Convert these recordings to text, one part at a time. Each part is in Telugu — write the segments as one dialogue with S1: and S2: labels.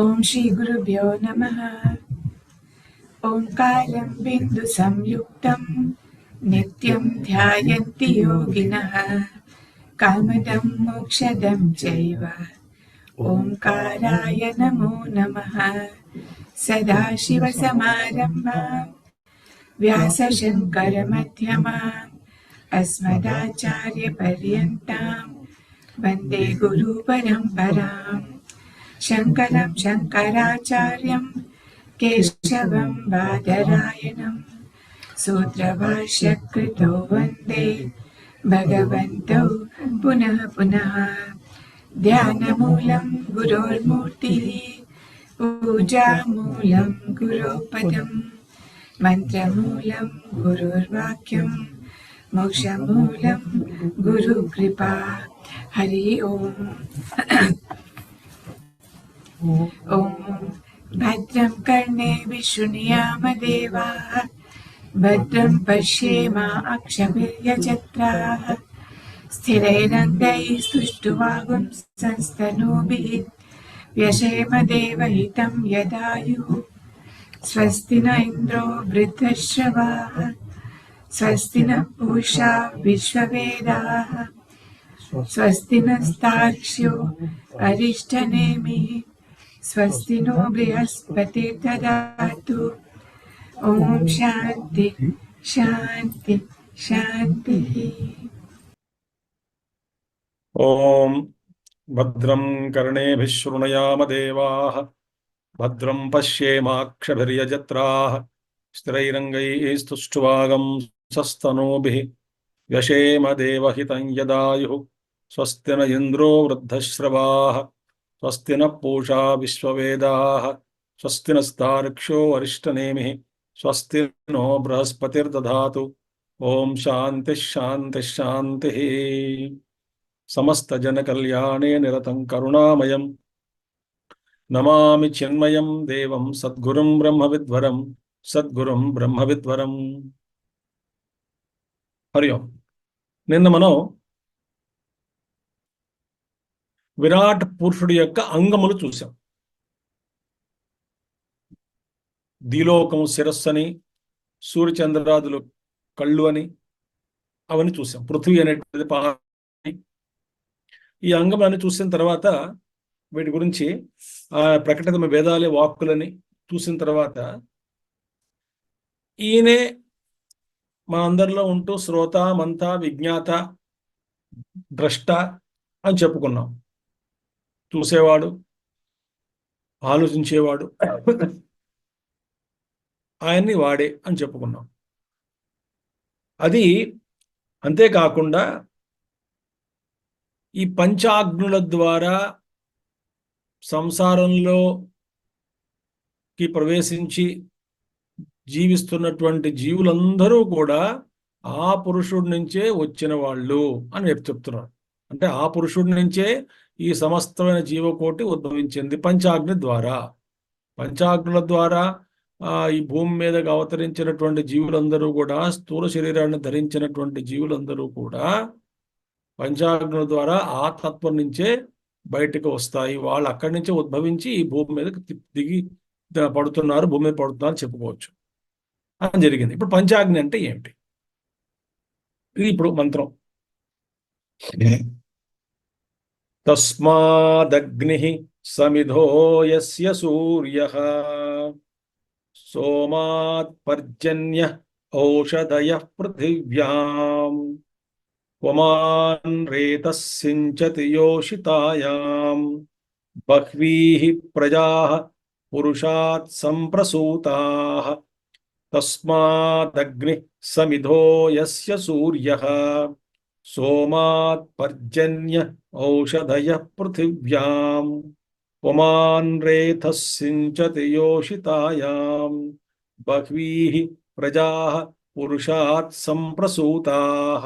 S1: ఓం శ్రీ గురుభ్యో నమః. ఓంకారం బిందు సంయుక్తం నిత్యం ధ్యాయంతి యోగినః కామదం మోక్షదం చైవ ఓంకారాయ నమో నమః. సదాశివసమారంభాం వ్యాసశంకరమధ్యమాం అస్మదాచార్యపర్యంతాం వందే గురుపరంపరాం. శంకరం శంకరాచార్యం కేశవం బాదరాయణం సూత్రభాష్యకృతో వందే భగవంతో పునః పునః. ధ్యానమూలం గురోర్మూర్తిః పూజామూలం గురోపదం మంత్రమూలం గురుర్వాక్యం మోక్షమూలం గురుకృపా. హరి ఓం. ఓం భద్రం కర్ణేభిః శృణుయామదేవాః భద్రం పశ్యేమాక్షభిర్యజత్రాః స్థిరైరంగైः స్తుష్टुवागुंसंस्तनूभिः व्यशेमदेवहितं यदायुः. स्वस्ति न इन्द्रो वृद्धश्रवाः स्वस्ति न पूषा विश्ववेदाः स्वस्ति नस्तार्क्ष्यो अरिष्टनेमिः स्वस्ति नो बृहस्पतिर्ददातु. ओम शांति शांति शांति.
S2: ओम भद्रं कर्णेभिः शृणुयाम देवाः भद्रं पश्येमाक्षभिर्यजत्राः स्थिरैरङ्गैः स्तुष्ट्वागुंसस्तनूभिः व्यशेम देवहितं यदायुः. स्वस्ति न इन्द्रो वृद्धश्रवाः स्वस्ति न पूषा विश्ववेदाः स्वस्ति नस्तार्क्ष्यो अरिष्टनेमिः स्वस्ति नो बृहस्पतिर्दधातु. ओम शांति शांति शांति. समस्त जन कल्याणे निरतं करुणामयं नमामि चिन्मयं देवं सद्गुरुं ब्रह्मविद्वरं सद्गुरुं ब्रह्मविद्वरं. हरि ओम. నిన్న మనం విరాట్ పురుషుడి యొక్క అంగములు చూసాం. దీలోకం శిరస్సు అని, సూర్యచంద్రాదులు కళ్ళు అని అవన్నీ చూసాం. పృథ్వీ అనేటిది పాని. ఈ అంగములన్నీ చూసిన తర్వాత వీటి గురించి ప్రకటిత వేదాలే వాక్కులని చూసిన తర్వాత ఈయనే మా అందరిలో ఉంటూ శ్రోత మంత విజ్ఞాత ద్రష్ట అని చెప్పుకున్నాం. చూసేవాడు, ఆలోచించేవాడు, ఆయన్ని వాడే అని చెప్పుకున్నాం. అది అంతేకాకుండా ఈ పంచాగ్నుల ద్వారా సంసారంలోకి ప్రవేశించి జీవిస్తున్నటువంటి జీవులందరూ కూడా ఆ పురుషుడి నుంచే వచ్చిన వాళ్ళు అని చెప్తున్నారు. అంటే ఆ పురుషుడి నుంచే ఈ సమస్తమైన జీవకోటి ఉద్భవించింది పంచాగ్ని ద్వారా. పంచాగ్నుల ద్వారా ఈ భూమి మీదకి అవతరించినటువంటి జీవులందరూ కూడా, స్థూల శరీరాన్ని ధరించినటువంటి జీవులందరూ కూడా పంచాగ్నుల ద్వారా ఆ తత్వం నుంచే బయటకు వస్తాయి. వాళ్ళు అక్కడి నుంచే ఉద్భవించి ఈ భూమి మీదకి దిగి పడుతున్నారు, భూమి మీద పడుతున్నారు చెప్పుకోవచ్చు అని జరిగింది. ఇప్పుడు పంచాగ్ని అంటే ఏమిటి? ఇది ఇప్పుడు మంత్రం. తస్మాదగ్ని సమిధో యస్య సూర్యః సోమాత్ పర్జన్య ఔషధయః పృథివ్యాం పుమాన్ రేతః సించతి యోషితాయాం బహ్వీః ప్రజాః పురుషాత్ సంప్రసూతాః. తస్మాదగ్ని సమిధో యస్య సూర్యః సోమాత్ పర్జన్య ఔషధయః పృథివ్యాం పుమాన్ రేతః సించతి యోషితాయాం బహ్వీః ప్రజాః పురుషాత్ సంప్రసూతాః.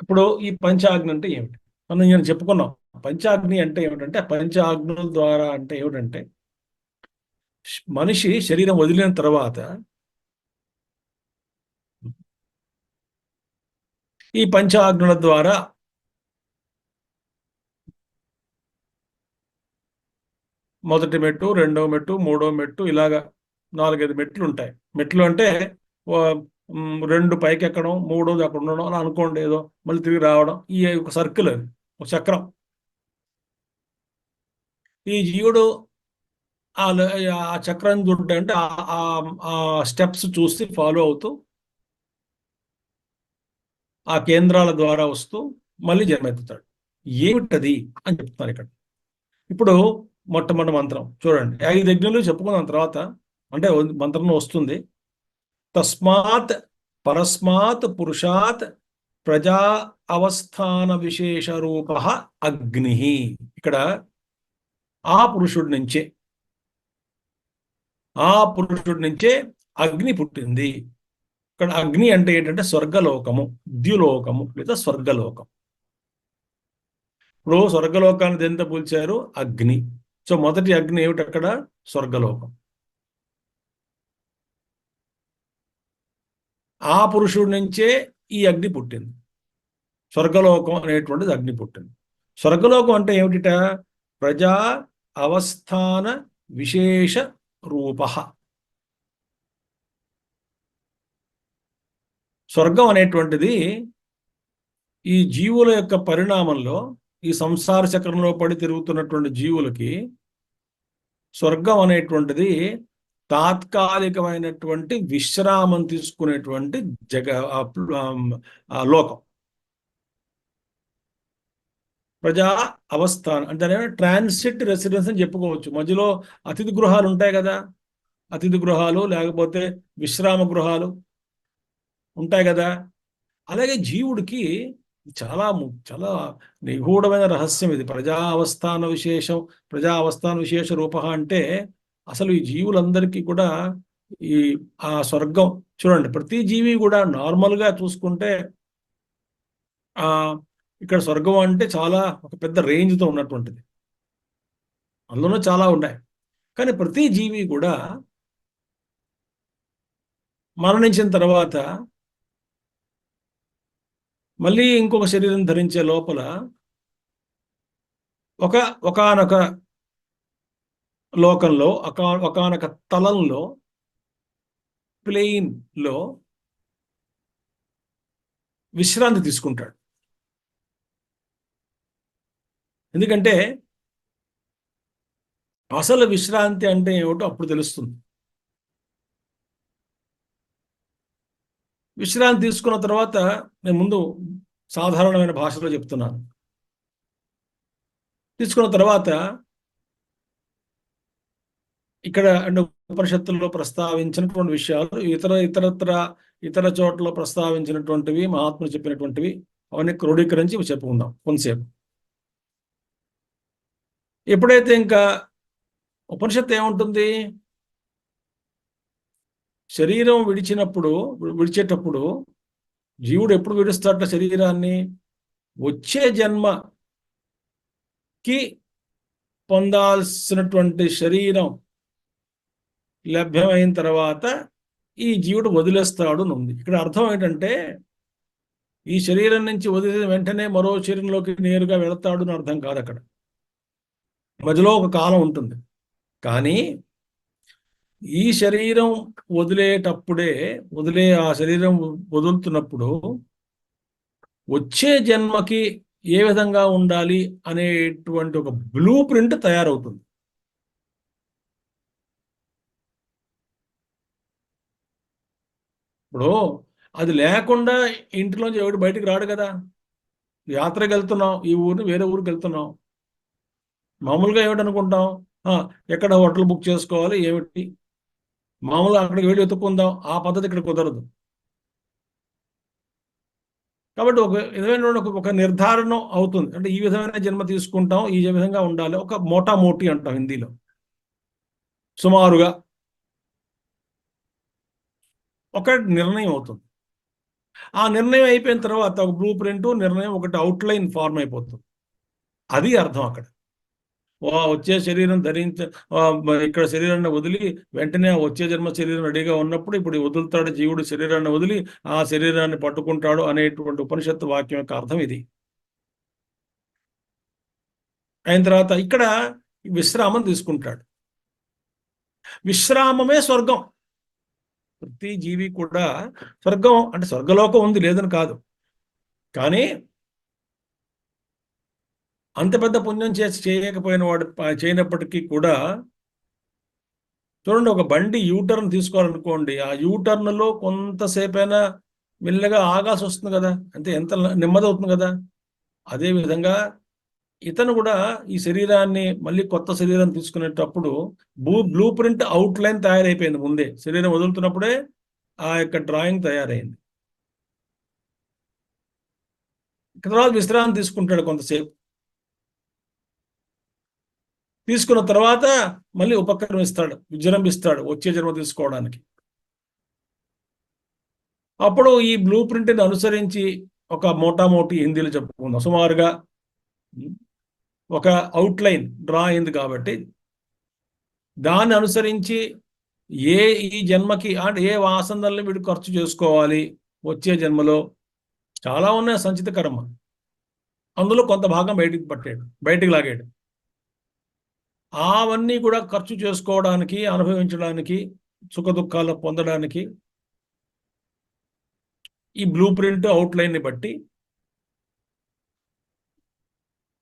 S2: ఇప్పుడు ఈ పంచాగ్ని అంటే ఏమిటి? మనం నేను చెప్పుకున్నాం. పంచాగ్ని అంటే ఏమిటంటే, పంచాగ్నుల ద్వారా అంటే ఏమిటంటే, మనిషి శరీరం వదిలిన తర్వాత ఈ పంచాగ్నుల ద్వారా మొదటి మెట్టు, రెండవ మెట్టు, మూడవ మెట్టు, ఇలాగా 4-5 మెట్లు ఉంటాయి. మెట్లు అంటే ఓ, 2 పైకి ఎక్కడం, మూడోది అక్కడ ఉండడం అలా అనుకోండి, ఏదో మళ్ళీ తిరిగి రావడం. ఈ ఒక సర్కిల్, అది ఒక చక్రం. ఈ జీవుడు ఆ ల- ఆ చక్రం చుట్టూ అంటే ఆ స్టెప్స్ చూసి ఫాలో అవుతూ ఆ కేంద్రాల ద్వారా వస్తూ మళ్ళీ జన్మెత్తుతాడు. ఏమిటది అని చెప్తున్నారు ఇక్కడ. ఇప్పుడు మొట్టమొదటి మంత్రం చూడండి, 5 యజ్ఞాలు చెప్పుకున్నాం తర్వాత, అంటే మంత్రంలో వస్తుంది. తస్మాత్ పరస్మాత్ పురుషాత్ ప్రజా అవస్థాన విశేష రూప అగ్ని. ఇక్కడ ఆ పురుషుడి నుంచే ఆ పురుషుడి నుంచే అగ్ని పుట్టింది. ఇక్కడ అగ్ని అంటే ఏంటంటే స్వర్గలోకము, ద్యులోకము లేదా స్వర్గలోకం. ఇప్పుడు స్వర్గలోకాన్ని దేంతో పోల్చారు? అగ్ని. సో మొదటి అగ్ని ఏమిటి అక్కడ? స్వర్గలోకం. ఆ పురుషుడి నుంచే ఈ అగ్ని పుట్టింది. స్వర్గలోకం అనేటువంటిది అగ్ని పుట్టింది. స్వర్గలోకం అంటే ఏమిటిట? ప్రజా అవస్థాన విశేష రూప. స్వర్గం అనేటువంటిది ఈ జీవుల యొక్క పరిణామంలో, ఈ సంసార చక్రంలో పడి తిరుగుతున్నటువంటి జీవులకి స్వర్గం అనేటువంటిది తాత్కాలికమైనటువంటి విశ్రామం తీసుకునేటువంటి జగ లోకం. ప్రజా అవస్థానం అంటే ట్రాన్సిట్ రెసిడెన్స్ అని చెప్పుకోవచ్చు. మధ్యలో అతిథి గృహాలు ఉంటాయి కదా, అతిథి గృహాలు లేకపోతే విశ్రామ గృహాలు ఉంటాయి కదా. అలాగే జీవుడికి చాలా చాలా నిగూఢమైన రహస్యం ఇది. ప్రజా అవస్థాన విశేష రూప అంటే అసలు ఈ జీవులందరికీ కూడా ఈ ఆ స్వర్గం చూడండి. ప్రతి జీవి కూడా నార్మల్గా చూసుకుంటే ఆ ఇక్కడ స్వర్గం అంటే చాలా ఒక పెద్ద రేంజ్తో ఉన్నటువంటిది, అందులోనూ చాలా ఉన్నాయి. కానీ ప్రతి జీవి కూడా మరణించిన తర్వాత మళ్ళీ ఇంకొక శరీరం ధరించే లోపల ఒకానొక లోకంలో, ఒకానొక తలంలో, ప్లెయిన్ లో విశ్రాంతి తీసుకుంటాడు. ఎందుకంటే అసలు విశ్రాంతి అంటే ఏమిటో అప్పుడు తెలుస్తుంది. విశ్రాంతి తీసుకున్న తర్వాత, నేను ముందు సాధారణమైన భాషలో చెప్తున్నాను, తీసుకున్న తర్వాత ఇక్కడ అంటే ఉపనిషత్తుల్లో ప్రస్తావించినటువంటి విషయాలు ఇతర చోట్ల ప్రస్తావించినటువంటివి, మహాత్ములు చెప్పినటువంటివి అవన్నీ క్రోడీకరించి చెప్పుకుందాం కొంతసేపు. ఎప్పుడైతే ఇంకా ఉపనిషత్తు ఏముంటుంది, శరీరం విడిచేటప్పుడు జీవుడు ఎప్పుడు విడుస్తాడట శరీరాన్ని? వచ్చే జన్మకి పొందాల్సినటువంటి శరీరం లభ్యమైన తర్వాత ఈ జీవుడు వదిలేస్తాడు ఉంది. ఇక్కడ అర్థం ఏంటంటే ఈ శరీరం నుంచి వదిలిన వెంటనే మరో శరీరంలోకి నేరుగా వెళతాడు అని అర్థం కాదు. అక్కడ మధ్యలో ఒక కాలం ఉంటుంది. కానీ ఈ శరీరం ఆ శరీరం వదులుతున్నప్పుడు వచ్చే జన్మకి ఏ విధంగా ఉండాలి అనేటువంటి ఒక బ్లూ ప్రింట్ తయారవుతుంది. ఇప్పుడు అది లేకుండా ఇంటిలోంచి ఎవడు బయటికి రాడు కదా. యాత్రకు వెళ్తున్నాం, ఈ ఊరిని వేరే ఊరికి వెళ్తున్నాం, మామూలుగా ఏమిటనుకుంటాం, ఎక్కడ హోటల్ బుక్ చేసుకోవాలి ఏమిటి, మామూలుగా అక్కడికి వెళ్ళి వెతుక్కుందాం. ఆ పద్ధతి ఇక్కడ కుదరదు. కాబట్టి ఒక విధమైన ఒక నిర్ధారణ అవుతుంది. అంటే ఈ విధమైన జన్మ తీసుకుంటాం, ఈ విధంగా ఉండాలి, ఒక మోటామోటి అంటాం హిందీలో, సుమారుగా ఒక నిర్ణయం అవుతుంది. ఆ నిర్ణయం అయిపోయిన తర్వాత ఒక బ్లూ ప్రింట్ నిర్ణయం, ఒకటి అవుట్లైన్ ఫార్మ్ అయిపోతుంది. అది అర్థం అక్కడ. వచ్చే శరీరం ఇక్కడ శరీరాన్ని వదిలి వెంటనే వచ్చే జన్మ శరీరం రెడీగా ఉన్నప్పుడు ఇప్పుడు వదులుతాడు జీవుడు శరీరాన్ని వదిలి, ఆ శరీరాన్ని పట్టుకుంటాడు అనేటువంటి ఉపనిషత్తు వాక్యం యొక్క అర్థం ఇది. అయిన తర్వాత ఇక్కడ విశ్రామం తీసుకుంటాడు. విశ్రామమే స్వర్గం. ప్రతి జీవి కూడా స్వర్గం అంటే స్వర్గలోకం ఉంది, లేదని కాదు. కానీ అంత పెద్ద పుణ్యం చేయకపోయిన వాడు చేయనప్పటికీ కూడా, చూడండి, ఒక బండి యూటర్న్ తీసుకోవాలనుకోండి, ఆ యూటర్న్లో కొంతసేపైనా మెల్లగా ఆగాల్సి వస్తుంది కదా, అంటే ఎంత నెమ్మది అవుతుంది కదా. అదేవిధంగా ఇతను కూడా ఈ శరీరాన్ని మళ్ళీ కొత్త శరీరం తీసుకునేటప్పుడు బ్లూ ప్రింట్ అవుట్లైన్ తయారైపోయింది ముందే, శరీరం వదులుతున్నప్పుడే ఆ యొక్క డ్రాయింగ్ తయారైంది. తర్వాత విశ్రాంతి తీసుకుంటాడు కొంతసేపు, తీసుకున్న తర్వాత మళ్ళీ ఉపక్రమిస్తాడు, విజృంభిస్తాడు వచ్చే జన్మ తీసుకోవడానికి. అప్పుడు ఈ బ్లూ ప్రింట్ని అనుసరించి ఒక మోటామోటీ హిందీలో చెప్పుకుందాం, సుమారుగా ఒక అవుట్లైన్ డ్రా అయింది కాబట్టి దాన్ని అనుసరించి ఈ జన్మకి అంటే ఏ వాసనల్ని వీడు ఖర్చు చేసుకోవాలి వచ్చే జన్మలో, చాలా ఉన్నాయి సంచిత కర్మ. అందులో కొంత భాగం బయటికి లాగాడు. అవన్నీ కూడా ఖర్చు చేసుకోవడానికి, అనుభవించడానికి, సుఖ దుఃఖాలు పొందడానికి ఈ బ్లూ ప్రింట్ అవుట్లైన్ని బట్టి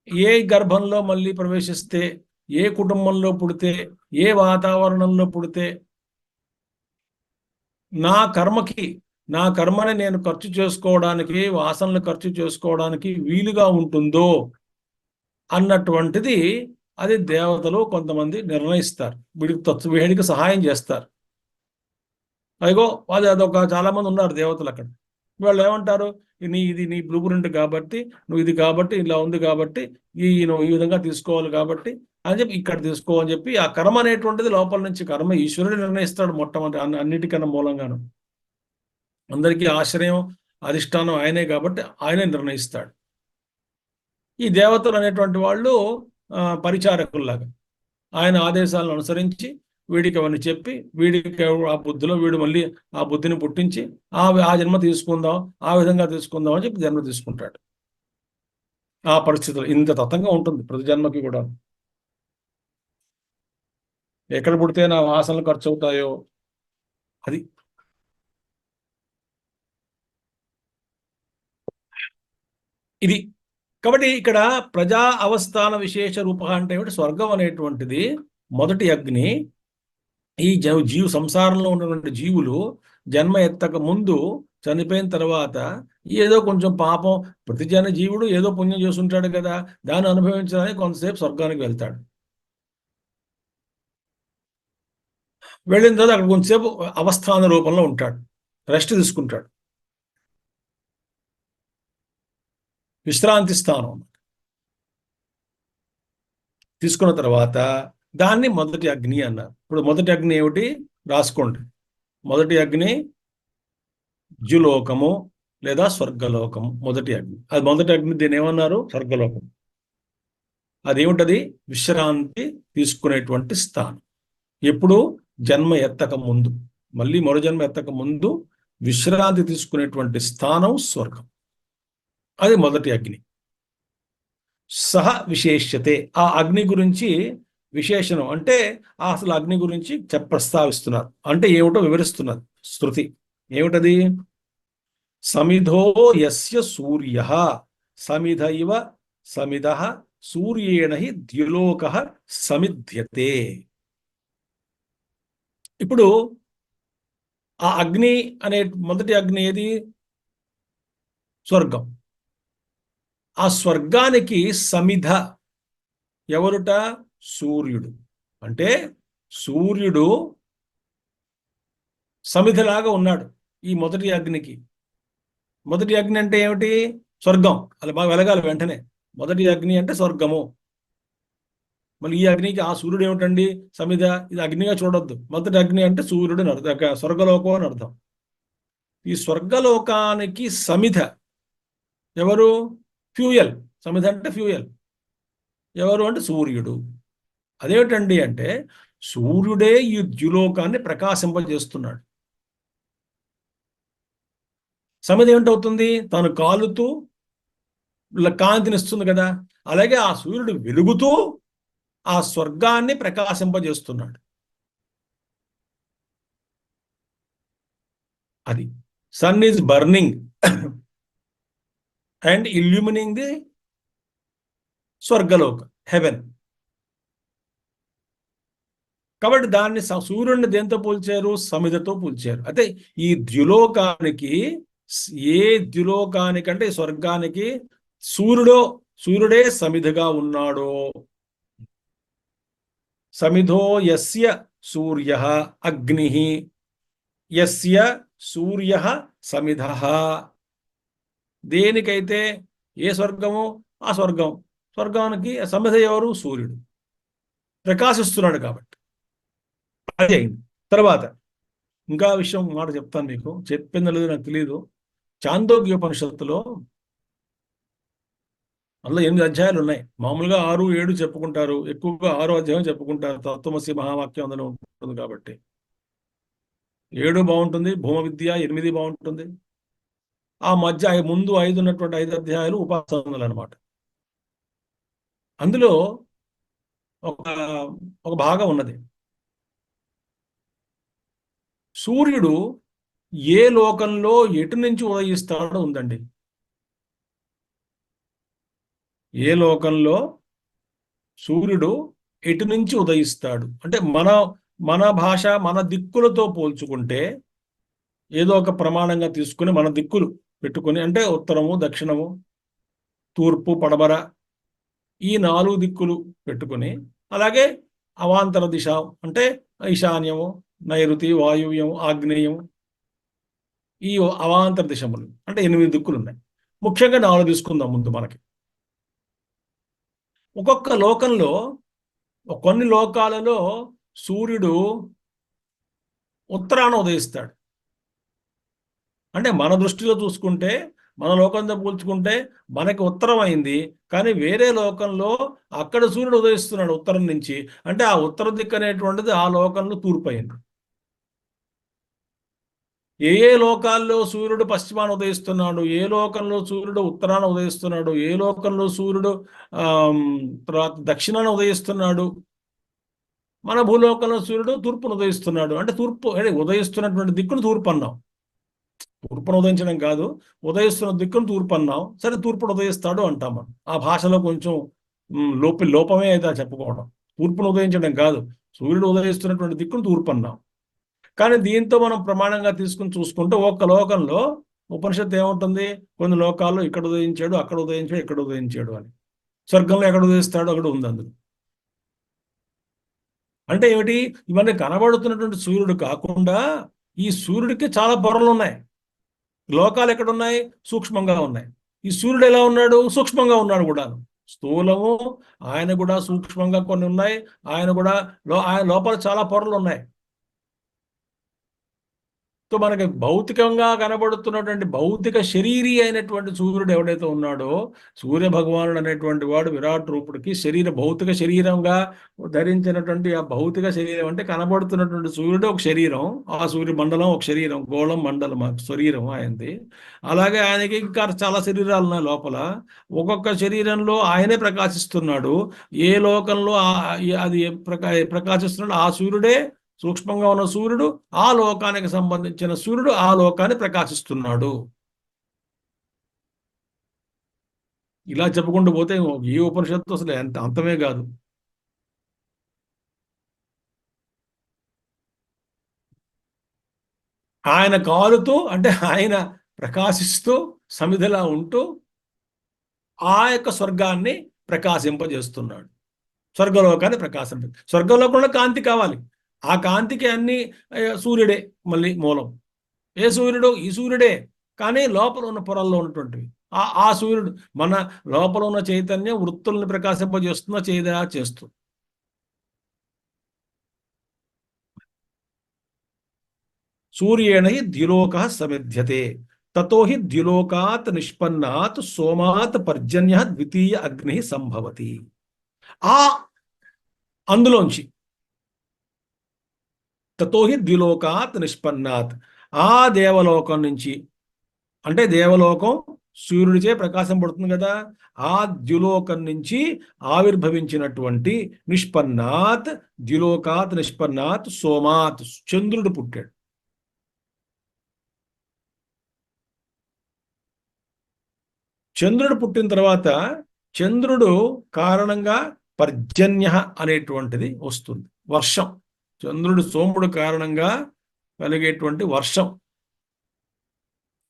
S2: ఏ గర్భంలో మళ్ళీ ప్రవేశిస్తే, ఏ కుటుంబంలో పుడితే, ఏ వాతావరణంలో పుడితే నా కర్మని నేను ఖర్చు చేసుకోవడానికి, వాసనలు ఖర్చు చేసుకోవడానికి వీలుగా ఉంటుందో అన్నటువంటిది అది దేవతలు కొంతమంది నిర్ణయిస్తారు, వీడికి సహాయం చేస్తారు. అదిగో అదొక చాలా మంది ఉన్నారు దేవతలు అక్కడ. వాళ్ళు ఏమంటారు, ఇది నీ బ్లూ ప్రింట్ కాబట్టి, నువ్వు ఇది కాబట్టి, ఇలా ఉంది కాబట్టి నువ్వు ఈ విధంగా తీసుకోవాలి కాబట్టి అని చెప్పి ఇక్కడ తీసుకో అని చెప్పి, ఆ కర్మ అనేటువంటిది లోపల నుంచి కర్మ ఈశ్వరుడు నిర్ణయిస్తాడు మొట్టమొదటి, అన్నిటికన్నా మూలంగాను. అందరికీ ఆశ్రయం అధిష్టానం ఆయనే కాబట్టి ఆయనే నిర్ణయిస్తాడు. ఈ దేవతలు అనేటువంటి వాళ్ళు పరిచారకుల్లాగా ఆయన ఆదేశాలను అనుసరించి వీడికి అవన్నీ చెప్పి, వీడికి ఆ బుద్ధిలో వీడు మళ్ళీ ఆ బుద్ధిని పుట్టించి ఆ జన్మ తీసుకుందాం, ఆ విధంగా తీసుకుందాం అని చెప్పి జన్మ తీసుకుంటాడు. ఆ పరిస్థితులు ఇంత తతంగా ఉంటుంది ప్రతి జన్మకి కూడా. ఎక్కడ పుడితే నా వాసనలు ఖర్చు అవుతాయో అది. ఇది కాబట్టి ఇక్కడ ప్రజా అవస్థాన విశేష రూప అంటే స్వర్గం అనేటువంటిది మొదటి అగ్ని. ఈ సంసారంలో ఉన్నటువంటి జీవులు జన్మ ఎత్తక ముందు, చనిపోయిన తర్వాత ఏదో కొంచెం పాపం, ప్రతి జీవుడు ఏదో పుణ్యం చేస్తుంటాడు కదా, దాన్ని అనుభవించడానికి కొంతసేపు స్వర్గానికి వెళ్తాడు. వెళ్ళిన తర్వాత అక్కడ కొంతసేపు అవస్థాన రూపంలో ఉంటాడు, రెస్ట్ తీసుకుంటాడు, విశ్రాంతి స్థానం తీసుకున్న తర్వాత దాన్ని మొదటి అగ్ని అన్నారు. ఇప్పుడు మొదటి అగ్ని ఏమిటి రాసుకోండి. మొదటి అగ్ని ద్యులోకము లేదా స్వర్గలోకము. మొదటి అగ్ని, అది మొదటి అగ్ని. దీన్ని ఏమన్నారు? స్వర్గలోకం. అదేమిటది? విశ్రాంతి తీసుకునేటువంటి స్థానం. ఎప్పుడు? జన్మ ఎత్తక ముందు, మళ్ళీ మరో జన్మ ఎత్తక ముందు విశ్రాంతి తీసుకునేటువంటి స్థానం స్వర్గం. అది మొదటి అగ్ని. సహ విశేష్యతే, ఆ అగ్ని గురించి విశేషణం అంటే అసలు అగ్ని గురించి ప్రస్తావిస్తున్నారు. అంటే ఏమిటో వివరిస్తున్నారు శృతి. ఏమిటది? సమిధో యస్య సూర్య సమిధ ఇవ సమిధ సూర్యేణ హి ద్యులోక సమిధ్యతే. ఇప్పుడు ఆ అగ్ని అనే మొదటి అగ్ని ఏది? స్వర్గం. ఆ స్వర్గానికి సమిధ ఎవరుట? సూర్యుడు. అంటే సూర్యుడు సమిధలాగా ఉన్నాడు ఈ మొదటి అగ్నికి. మొదటి అగ్ని అంటే ఏమిటి? స్వర్గం. అది బాగా వెలగాలి వెంటనే. మొదటి అగ్ని అంటే స్వర్గము. మళ్ళీ ఈ అగ్నికి ఆ సూర్యుడు ఏమిటండి? సమిధ. ఇది అగ్నిగా చూడొద్దు. మొదటి అగ్ని అంటే సూర్యుడు అని అర్థం, స్వర్గలోకం అని అర్థం. ఈ స్వర్గలోకానికి సమిధ ఎవరు? ఫ్యూయల్. సమిధ అంటే ఫ్యూయల్. ఎవరు అంటే సూర్యుడు. అదేమిటండి అంటే సూర్యుడే ఈ ద్యులోకాన్ని ప్రకాశింపజేస్తున్నాడు. సమిధ ఏమిటవుతుంది? తాను కాలుతూ కాంతినిస్తుంది కదా, అలాగే ఆ సూర్యుడు వెలుగుతూ ఆ స్వర్గాన్ని ప్రకాశింపజేస్తున్నాడు. అది sun is burning and illuminating the Swargaloka, heaven. కాబట్టి దాన్ని సూర్యుడిని దేంతో పోల్చారు? సమిధతో పోల్చారు. అయితే ఈ ద్యులోకానికి, ఏ ద్యులోకానికంటే స్వర్గానికి సూర్యుడే సమిధగా ఉన్నాడో, సమిధో యస్య సూర్య అగ్ని, యస్య సూర్య సమిధ. దేనికైతే ఏ స్వర్గము ఆ స్వర్గానికి సమిధ ఎవరు? సూర్యుడు ప్రకాశిస్తున్నాడు కాబట్టి అది అయింది. తర్వాత ఇంకా విషయం మాట చెప్తాను మీకు, చెప్పిందో లేదో నాకు తెలియదు. చాందోగ్యోపనిషత్తులో అందులో 8 అధ్యాయాలు ఉన్నాయి. మామూలుగా 6, 7 చెప్పుకుంటారు, ఎక్కువగా 6వ అధ్యాయం చెప్పుకుంటారు. తత్వమసి మహావాక్యం అందులో ఉంటుంది కాబట్టి 7 బాగుంటుంది, భూమ విద్య 8 బాగుంటుంది. ఆ మధ్య ముందు 5 ఉన్నటువంటి 5 అధ్యాయాలు ఉపాసనలు అనమాట. అందులో ఒక భాగం ఉన్నది. సూర్యుడు ఏ లోకంలో ఎటు నుంచి ఉదయిస్తాడో ఉందండి. ఏ లోకంలో సూర్యుడు ఎటు నుంచి ఉదయిస్తాడు అంటే మన భాష, మన దిక్కులతో పోల్చుకుంటే ఏదో ఒక ప్రమాణంగా తీసుకుని మన దిక్కులు పెట్టుకుని, అంటే ఉత్తరము, దక్షిణము, తూర్పు, పడమర, ఈ 4 దిక్కులు పెట్టుకుని, అలాగే అవాంతర దిశ అంటే ఈశాన్యము, నైరుతి, వాయువ్యము, ఆగ్నేయము, ఈ అవాంతర దిశములు అంటే 8 దిక్కులు ఉన్నాయి. ముఖ్యంగా 4 తీసుకుందాం ముందు. మనకి ఒక్కొక్క లోకంలో, కొన్ని లోకాలలో సూర్యుడు ఉత్తరాన ఉదయిస్తాడు. అంటే మన దృష్టిలో చూసుకుంటే, మన లోకంతో పోల్చుకుంటే మనకి ఉత్తరం అయింది, కానీ వేరే లోకంలో అక్కడ సూర్యుడు ఉదయిస్తున్నాడు ఉత్తరం నుంచి. అంటే ఆ ఉత్తర దిక్కు అనేటువంటిది ఆ లోకంలో తూర్పు అయింది. ఏ లోకాల్లో సూర్యుడు పశ్చిమాన ఉదయిస్తున్నాడు, ఏ లోకంలో సూర్యుడు ఉత్తరాన ఉదయిస్తున్నాడు, ఏ లోకంలో సూర్యుడు తర్వాత దక్షిణాన ఉదయిస్తున్నాడు, మన భూలోకంలో సూర్యుడు తూర్పును ఉదయిస్తున్నాడు. అంటే ఉదయిస్తున్నటువంటి దిక్కును తూర్పు అన్నాం. తూర్పును ఉదయించడం కాదు, ఉదయిస్తున్న దిక్కును తూర్పు అన్నాం. సరే, తూర్పును ఉదయిస్తాడు అంటాం మనం. ఆ భాషలో కొంచెం లోపమే అయితే చెప్పుకోవడం. తూర్పును ఉదయించడం కాదు, సూర్యుడు ఉదయిస్తున్నటువంటి దిక్కును తూర్పు అన్నాం. కానీ దీంతో మనం ప్రమాణంగా తీసుకుని చూసుకుంటే ఒక్క లోకంలో ఉపనిషత్తు ఏముంటుంది? కొన్ని లోకాల్లో ఇక్కడ ఉదయించాడు, అక్కడ ఉదయించాడు, ఇక్కడ ఉదయించాడు అని. స్వర్గంలో ఎక్కడ ఉదయిస్తాడు అక్కడ ఉంది అందులో. అంటే ఏమిటి? ఇవన్నీ కనబడుతున్నటువంటి సూర్యుడు కాకుండా ఈ సూర్యుడికి చాలా పొరలు ఉన్నాయి. లోకాలు ఎక్కడున్నాయి? సూక్ష్మంగా ఉన్నాయి. ఈ సూర్యుడు ఎలా ఉన్నాడు? సూక్ష్మంగా ఉన్నాడు కూడా. స్థూలము ఆయన కూడా సూక్ష్మంగా కొన్ని ఉన్నాయి. ఆయన కూడా ఆయన లోపల చాలా పొరలు ఉన్నాయి. సో మనకి భౌతికంగా కనబడుతున్నటువంటి భౌతిక శరీరీ అయినటువంటి సూర్యుడు ఎవడైతే ఉన్నాడో, సూర్య భగవానుడు అనేటువంటి వాడు విరాట్ రూపుడికి భౌతిక శరీరంగా ధరించినటువంటి ఆ భౌతిక శరీరం అంటే కనబడుతున్నటువంటి సూర్యుడు ఒక శరీరం, ఆ సూర్య మండలం ఒక శరీరం, గోళం మండలం శరీరం ఆయనది. అలాగే ఆయనకి ఇంకా చాలా శరీరాలు ఉన్నాయి లోపల. ఒక్కొక్క శరీరంలో ఆయనే ప్రకాశిస్తున్నాడు. ఏ లోకంలో అది ప్రకాశిస్తున్నాడు ఆ సూర్యుడే, సూక్ష్మంగా ఉన్న సూర్యుడు, ఆ లోకానికి సంబంధించిన సూర్యుడు ఆ లోకాన్ని ప్రకాశిస్తున్నాడు. ఇలా చెప్పుకుంటూ పోతే ఈ ఉపనిషత్తు అసలు ఎంత అంతమే కాదు. ఆయన కాలుతూ, అంటే ఆయన ప్రకాశిస్తూ సమిధలా ఉంటూ ఆ యొక్క స్వర్గాన్ని ప్రకాశింపజేస్తున్నాడు. స్వర్గలోకాన్ని స్వర్గలోకంలో కాంతి కావాలి. ఆ కాంతికి అన్ని సూర్యుడే మళ్ళీ మూలం. ఏ సూర్యుడు? ఈ సూర్యుడే, కానీ లోపల ఉన్న పొరల్లో ఉన్నటువంటివి ఆ సూర్యుడు మన లోపల ఉన్న చైతన్యం వృత్తుల్ని ప్రకాశింపజేస్తున్నా చేస్తూ. సూర్యేణ ద్యులోక సమిధ్యతే తతో హి ద్యులోకాత్ నిష్పన్నాత్ సోమాత్ పర్జన్య ద్వితీయ అగ్ని సంభవతి. అందులోంచి తతోహి ద్విలోకాత్ నిష్పన్నాత్, ఆ దేవలోకం నుంచి, అంటే దేవలోకం సూర్యుడిచే ప్రకాశం పడుతుంది కదా, ఆ ద్యులోకం నుంచి ఆవిర్భవించినటువంటి నిష్పన్నాత్, ద్యులోకాత్ నిష్పన్నాత్ సోమాత్, చంద్రుడు పుట్టాడు. చంద్రుడు పుట్టిన తర్వాత చంద్రుడు కారణంగా పర్జన్య అనేటువంటిది వస్తుంది, వర్షం. చంద్రుడు సోముడు కారణంగా కలిగేటువంటి వర్షం,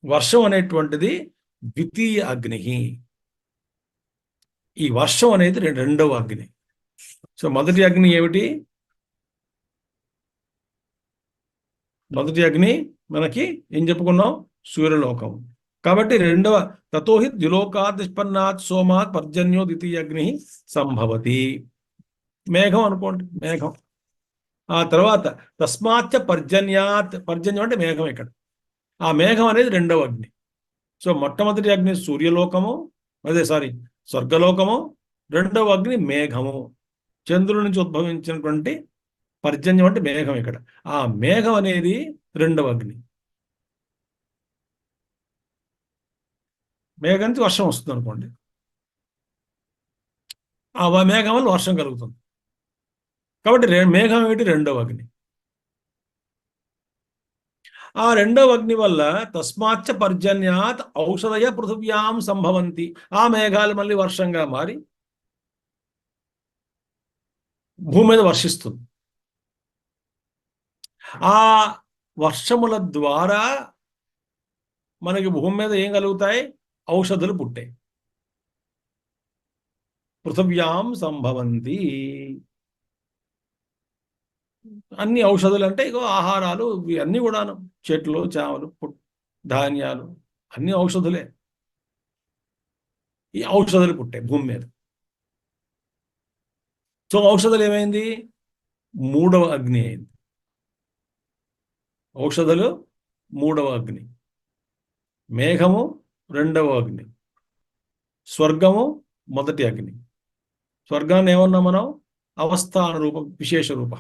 S2: వర్షం అనేటువంటిది ద్వితీయ అగ్ని. ఈ వర్షం అనేది రెండవ అగ్ని. సో మొదటి అగ్ని ఏమిటి? మొదటి అగ్ని మనకి ఏం చెప్పుకున్నాం? సూర్యలోకం. కాబట్టి రెండవ తతోహి ద్యులోకాత్ నిష్పన్నాత్ సోమాత్ పర్జన్యో ద్వితీయ అగ్ని సంభవతి. మేఘం అనుకోండి, మేఘం. ఆ తర్వాత తస్మాత్ పర్జన్యాత్, పర్జన్యం అంటే మేఘం. ఇక్కడ ఆ మేఘం అనేది రెండవ అగ్ని. సో మొట్టమొదటి అగ్ని సూర్యలోకము, స్వర్గలోకము. రెండవ అగ్ని మేఘము, చంద్రుడి నుంచి ఉద్భవించినటువంటి పర్జన్యం అంటే మేఘం. ఇక్కడ ఆ మేఘం అనేది రెండవ అగ్ని. మేఘం నుంచి వర్షం వస్తుంది అనుకోండి, ఆ మేఘం వల్ల వర్షం కలుగుతుంది. కాబట్టి మేఘం ఏమిటి? రెండవ అగ్ని. ఆ రెండవ అగ్ని వల్ల తస్మాచ్చ పర్జన్యాత్ ఔషధయ పృథివ్యాం సంభవంతి. ఆ మేఘాలు మళ్ళీ వర్షంగా మారి భూమి మీద వర్షిస్తుంది. ఆ వర్షముల ద్వారా మనకి భూమి మీద ఏం కలుగుతాయి? ఔషధులు పుట్టాయి. పృథివ్యాం సంభవంతి. అన్ని ఔషధులు అంటే ఇగో ఆహారాలు, అన్నీ కూడాను, చెట్లు, చేమలు, ధాన్యాలు అన్ని ఔషధులే. ఈ ఔషధులు పుట్టాయి భూమి మీద. సో ఔషధులు ఏమైంది? మూడవ అగ్ని అయింది. ఔషధులు మూడవ అగ్ని, మేఘము రెండవ అగ్ని, స్వర్గము మొదటి అగ్ని. స్వర్గాన్ని ఏమన్నా మనం? అవస్థాన రూపం, విశేష రూప.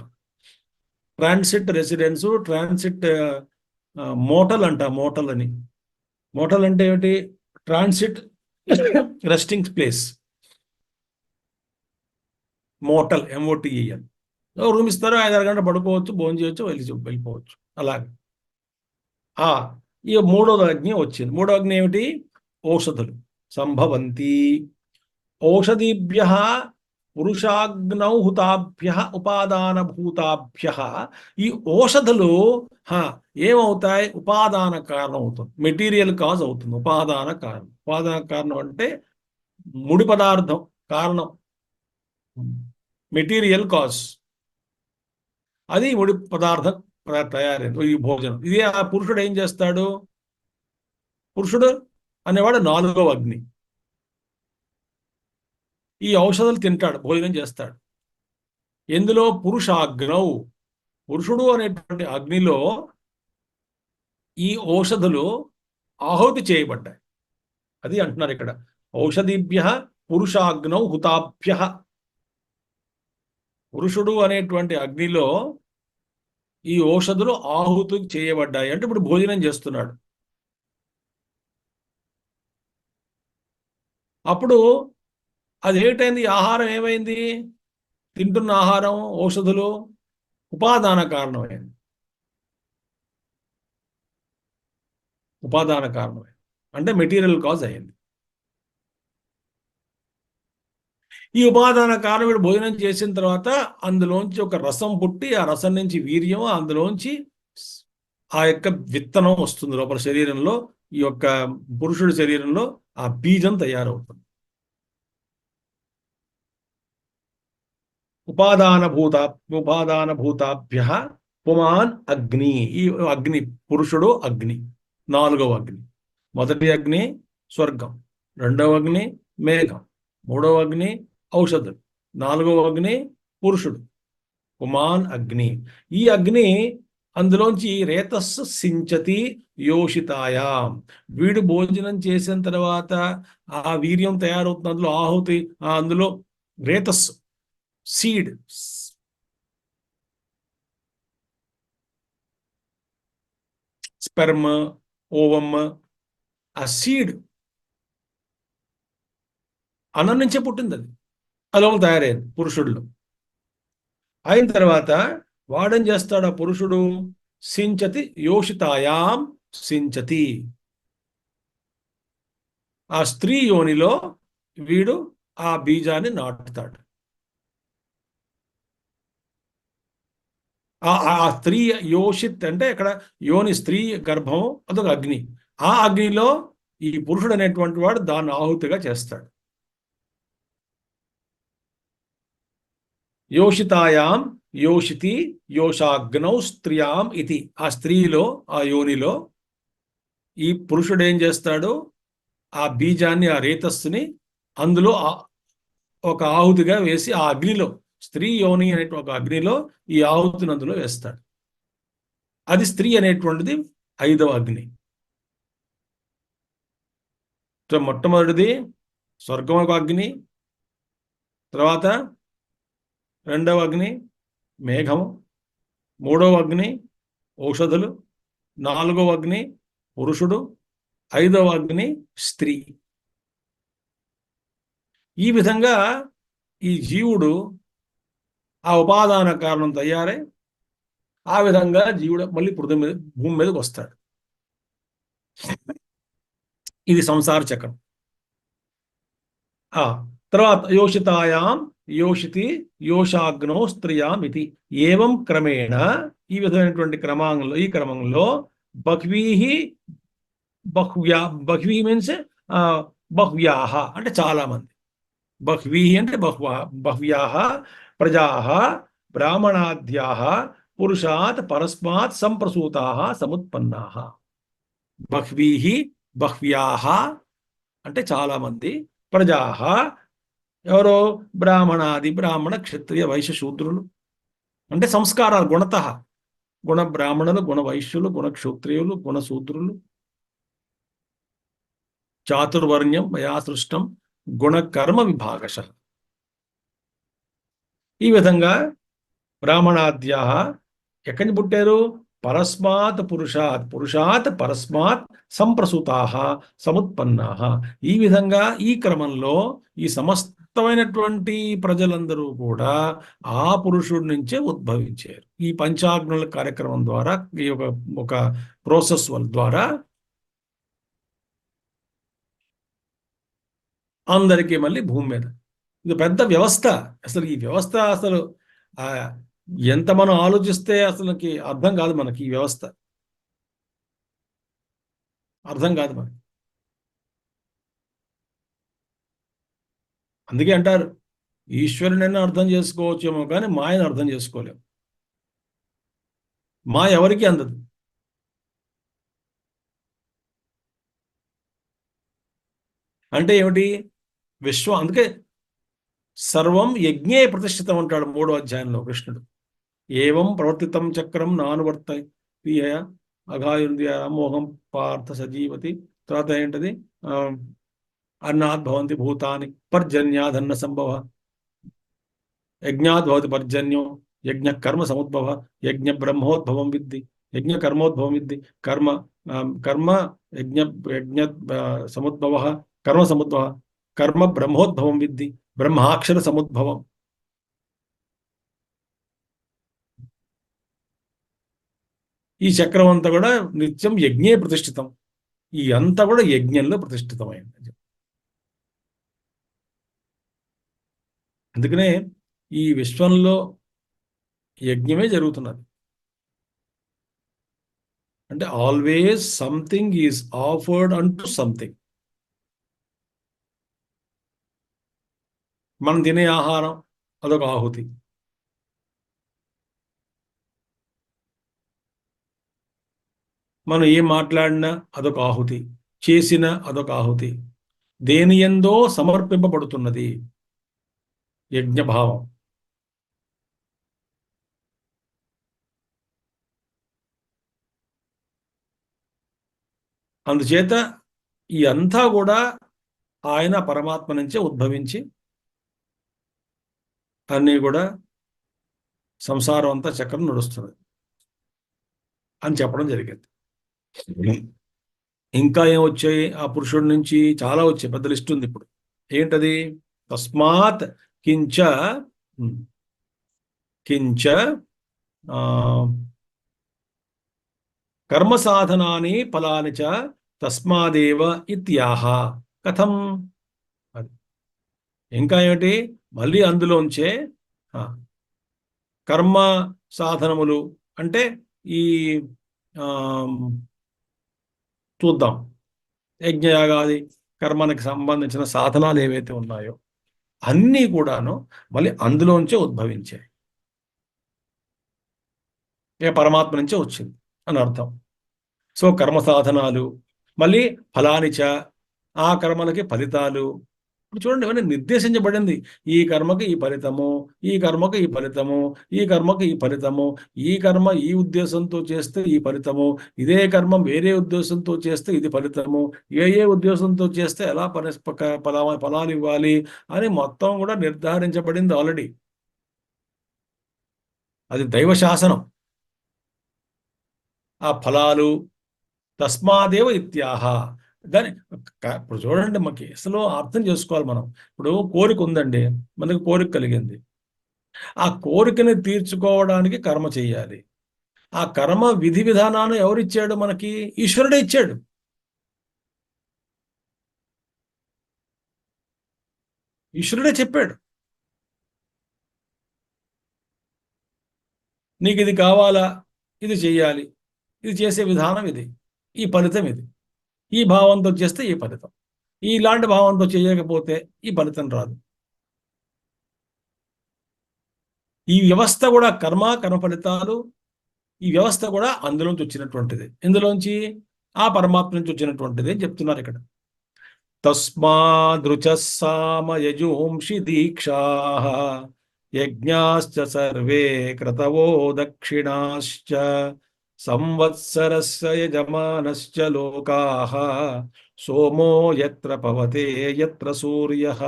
S2: ట్రాన్సిట్ రెసిడెన్స్, ట్రాన్సిట్ మోటల్ అంట. మోటల్ అని, మోటల్ అంటే ఏమిటి? Transit resting place. Motel, MOTEL. Room ఇస్తారు, 5-6 గంటలు పడుకోవచ్చు, భోజనం చేయొచ్చు, వెళ్ళిపోవచ్చు. అలాగే ఈ మూడవ అగ్ని వచ్చింది. మూడవ అగ్ని ఏమిటి? ఔషధులు సంభవంతి. ఔషధీభ్య పురుషాగ్నౌ హుతాభ్య ఉపాదాన భూతాభ్య. ఈ ఔషధులు ఏమవుతాయి? ఉపాదాన కారణం అవుతుంది, మెటీరియల్ కాజ్ అవుతుంది. ఉపాదాన కారణం. ఉపాదాన కారణం అంటే ముడి పదార్థం కారణం, మెటీరియల్ కాజ్. అది ముడి పదార్థం తయారైంది ఈ భోజనం. ఇది ఆ పురుషుడు ఏం చేస్తాడు? పురుషుడు అనేవాడు 4వ అగ్ని. ఈ ఔషధాలు తింటాడు, భోజనం చేస్తాడు. ఎందులో? పురుషాగ్నౌ. పురుషుడు అనేటువంటి అగ్నిలో ఈ ఔషధులు ఆహుతి చేయబడ్డాయి. అది అంటున్నారు ఇక్కడ. ఔషధిభ్య పురుషాగ్నౌ హుతాభ్య. పురుషుడు అనేటువంటి అగ్నిలో ఈ ఔషధులు ఆహుతి చేయబడ్డాయి. అంటే ఇప్పుడు భోజనం చేస్తున్నాడు. అప్పుడు అది ఏమిటైంది? ఆహారం ఏమైంది? తింటున్న ఆహారం, ఔషధులు ఉపాదాన కారణమైంది. ఉపాదాన కారణమైంది అంటే మెటీరియల్ కాజ్ అయింది. ఈ ఉపాదాన కారణం వీడు భోజనం చేసిన తర్వాత అందులోంచి ఒక రసం పుట్టి, ఆ రసం నుంచి వీర్యం, అందులోంచి ఆ యొక్క విత్తనం వస్తుంది లోపల శరీరంలో. ఈ యొక్క పురుషుడి శరీరంలో ఆ బీజం తయారవుతుంది. ఉపాదాన భూతాభ్య పుమాన్ అగ్ని. ఈ అగ్ని, పురుషుడు అగ్ని, 4వ అగ్ని. మొదటి అగ్ని స్వర్గం, రెండవ అగ్ని మేఘం, మూడవ అగ్ని ఔషధులు, 4వ అగ్ని పురుషుడు, పుమాన్ అగ్ని. ఈ అగ్ని అందులోంచి రేతస్సు సించతి యోషితాయాం. వీడు భోజనం చేసిన తర్వాత ఆ వీర్యం తయారవుతుంది, అందులో ఆహుతి, అందులో రేతస్సు, సీడ్, స్పెర్మ్, ఓవమ్, ఆ సీడ్ అన్నం నుంచే పుట్టింది. అది అలోపల తయారైంది పురుషుడిలో. అయిన తర్వాత వాడేం చేస్తాడు? ఆ పురుషుడు సించతి యోషితాయాం సించతి. ఆ స్త్రీ యోనిలో వీడు ఆ బీజాన్ని నాటుతాడు. ఆ స్త్రీ యోషిత్ అంటే ఇక్కడ యోని స్త్రీ గర్భం, అదొక అగ్ని. ఆ అగ్నిలో ఈ పురుషుడు అనేటువంటి వాడు దాన్ని ఆహుతిగా చేస్తాడు. యోషితాయాం యోషితి యోషాగ్నౌ స్త్రియాం ఇది. ఆ స్త్రీలో, ఆ యోనిలో ఈ పురుషుడు ఏం చేస్తాడు, ఆ బీజాన్ని, ఆ రేతస్సుని అందులో ఒక ఆహుతిగా వేసి ఆ అగ్నిలో, స్త్రీ యోని అనే ఒక అగ్నిలో ఈ ఆహుతిని అందులో వేస్తాడు. అది స్త్రీ అనేటువంటిది 5వ అగ్ని. మొట్టమొదటిది స్వర్గం ఒక అగ్ని, తర్వాత 2వ అగ్ని మేఘం, 3వ అగ్ని ఔషధులు, 4వ అగ్ని పురుషుడు, 5వ అగ్ని స్త్రీ. ఈ విధంగా ఈ జీవుడు ఆ ఉపాదాన కారణం తయారై ఆ విధంగా జీవుడు మళ్ళీ భూమి మీదకి వస్తాడు. ఇది సంసార చక్రం. తర్వాత యోషితాయాం యోషితి యోషాగ్నో స్త్రియాం ఇది. ఏవం క్రమేణ, ఈ విధమైనటువంటి ఈ క్రమంలో బహ్వీహి బహ్వీ మీన్స్ బహ్వ్యాహ అంటే చాలా మంది, బహ్వీహి అంటే బహ్వ్యాహ ప్రజాః బ్రాహ్మణాద్యాః పురుషాత్ పరస్మాత్ సంప్రసూతాః సముత్పన్నాః. బహ్వీహి బహ్వ్యాహ అంటే చాలా మంది, ప్రజాః ఎవరో బ్రాహ్మణ క్షత్రియ వైశ్య శూద్రులు అంటే సంస్కారాలు గుణతః, గుణ బ్రాహ్మణులు, గుణ వైశ్యులు, గుణ క్షత్రియులు, గుణ శూద్రులు. చాతుర్వర్ణ్యం మయా సృష్టం గుణకర్మ విభాగశః. ఈ విధంగా బ్రాహ్మణాద్యాః ఎక్కడి నుంచి పుట్టారు, పరస్మాత్ పురుషాత్ పరస్మాత్ సంప్రసూతాః సముత్పన్నాః. ఈ విధంగా ఈ క్రమంలో ఈ సమస్తమైనటువంటి ప్రజలందరూ కూడా ఆ పురుషుడి నుంచే ఉద్భవించారు. ఈ పంచాగ్నుల కార్యక్రమం ద్వారా, ఈ ఒక ప్రోసెస్ ద్వారా అందరికీ మళ్ళీ భూమి మీద. ఇది పెద్ద వ్యవస్థ. అసలు ఈ వ్యవస్థ అసలు ఎంత మనం ఆలోచిస్తే అసలుకి అర్థం కాదు మనకి. ఈ వ్యవస్థ అర్థం కాదు మనకి. అందుకే అంటారు, ఈశ్వరునైనా అర్థం చేసుకోవచ్చేమో కానీ మాయను అర్థం చేసుకోలేము. మాయ ఎవరికి అందదు. అంటే ఏమిటి, విశ్వం. అందుకే సర్వం యజ్ఞే ప్రతిష్ఠితం అంటాడు 3వ అధ్యాయంలో కృష్ణుడు. ఏవం ప్రవర్తితం చక్రం నానువర్తయ అఘాయుర్య మోహం పార్థ సజీవతి. తర్వాత ఏంటది, అన్నాద్ భవంతి భూతాని పర్జన్యాదన్న సంభవ, యజ్ఞాద్ భవతి పర్జన్యో యజ్ఞ కర్మ సముద్భవ, యజ్ఞ బ్రహ్మోద్భవం విద్ధి, యజ్ఞ కర్మోద్భవం విద్ధి, కర్మ కర్మ యజ్ఞ యజ్ఞ సముద్భవ, కర్మ సముద్భవ, కర్మ బ్రహ్మోద్భవం విద్ధి, బ్రహ్మాక్షర సముద్భవం. ఈ చక్రం అంతా కూడా నిత్యం యజ్ఞే ప్రతిష్ఠితం. ఈ అంతా కూడా యజ్ఞంలో ప్రతిష్ఠితమైంది. అందుకనే ఈ విశ్వంలో యజ్ఞమే జరుగుతున్నది. అంటే ఆల్వేస్ సంథింగ్ ఈజ్ ఆఫర్డ్ అంటూ సంథింగ్. మనం తినే ఆహారం అదొక ఆహుతి. మనం ఏం మాట్లాడినా అదొక ఆహుతి, చేసిన అదొక ఆహుతి. దేని యందో సమర్పింపబడుతున్నది యజ్ఞభావం. అందుచేత ఈ అంతా కూడా ఆయన పరమాత్మ నుంచే ఉద్భవించి అన్నీ కూడా సంసారం అంతా చక్రం నడుస్తుంది అని చెప్పడం జరిగింది. ఇంకా ఏం వచ్చాయి ఆ పురుషుడి నుంచి, చాలా వచ్చాయి, పెద్ద లిస్ట్ ఉంది. ఇప్పుడు ఏంటది, తస్మాత్ కించ కించ కర్మ సాధనాని ఫలాని చ తస్మాదేవ ఇత్యాహ. కథం అది. ఇంకా ఏమిటి, మళ్ళీ అందులోంచే ఆ, కర్మ సాధనములు అంటే ఈ ఆమ్, చూద్దాం, యజ్ఞయాగాది కర్మనికి సంబంధించిన సాధనాలు ఏవైతే ఉన్నాయో అన్నీ కూడాను మళ్ళీ అందులోంచే ఉద్భవించాయి. పరమాత్మ నుంచే వచ్చింది అని అర్థం. సో కర్మ సాధనాలు, మళ్ళీ ఫలానిచ, ఆ కర్మలకి ఫలితాలు. ఇప్పుడు చూడండి, ఇవన్నీ నిర్దేశించబడింది. ఈ కర్మకి ఈ ఫలితము, ఈ కర్మకి ఈ ఫలితము, ఈ కర్మకి ఈ ఫలితము, ఈ కర్మ ఈ ఉద్దేశంతో చేస్తే ఈ ఫలితము, ఇదే కర్మ వేరే ఉద్దేశంతో చేస్తే ఇది ఫలితము, ఏ ఉద్దేశంతో చేస్తే ఎలా ఫలాలు ఇవ్వాలి అని మొత్తం కూడా నిర్ధారించబడింది ఆల్రెడీ. అది దైవ శాసనం. ఆ ఫలాలు తస్మాదేవ ఇత్యాహ. దాని ఇప్పుడు చూడండి, మాకు అసలు అర్థం చేసుకోవాలి మనం. ఇప్పుడు కోరిక ఉందండి, మనకు కోరిక కలిగింది. ఆ కోరికని తీర్చుకోవడానికి కర్మ చేయాలి. ఆ కర్మ విధి విధానాన్ని ఎవరిచ్చాడు మనకి? ఈశ్వరుడే ఇచ్చాడు. ఈశ్వరుడే చెప్పాడు, నీకు ఇది కావాలా, ఇది చెయ్యాలి, ఇది చేసే విధానం ఇది, ఈ ఫలితం ఇది, ఈ భావంతో చేస్తే ఈ ఫలితం, ఇలాంటి భావంతో చేయకపోతే ఈ ఫలితం రాదు. ఈ వ్యవస్థ కూడా కర్మ ఫలితాలు, ఈ వ్యవస్థ కూడా అందులోంచి వచ్చినటువంటిది. ఇందులోంచి ఆ పరమాత్మ నుంచి వచ్చినటువంటిది అని చెప్తున్నారు ఇక్కడ. తస్మాదృచ సామయజూంషి దీక్షాః యజ్ఞాశ్చ సర్వే క్రతవో దక్షిణాశ్చ సంవత్సరస్య యజమానశ్చ లోకాః సోమో యత్ర పవతే యత్ర సూర్యః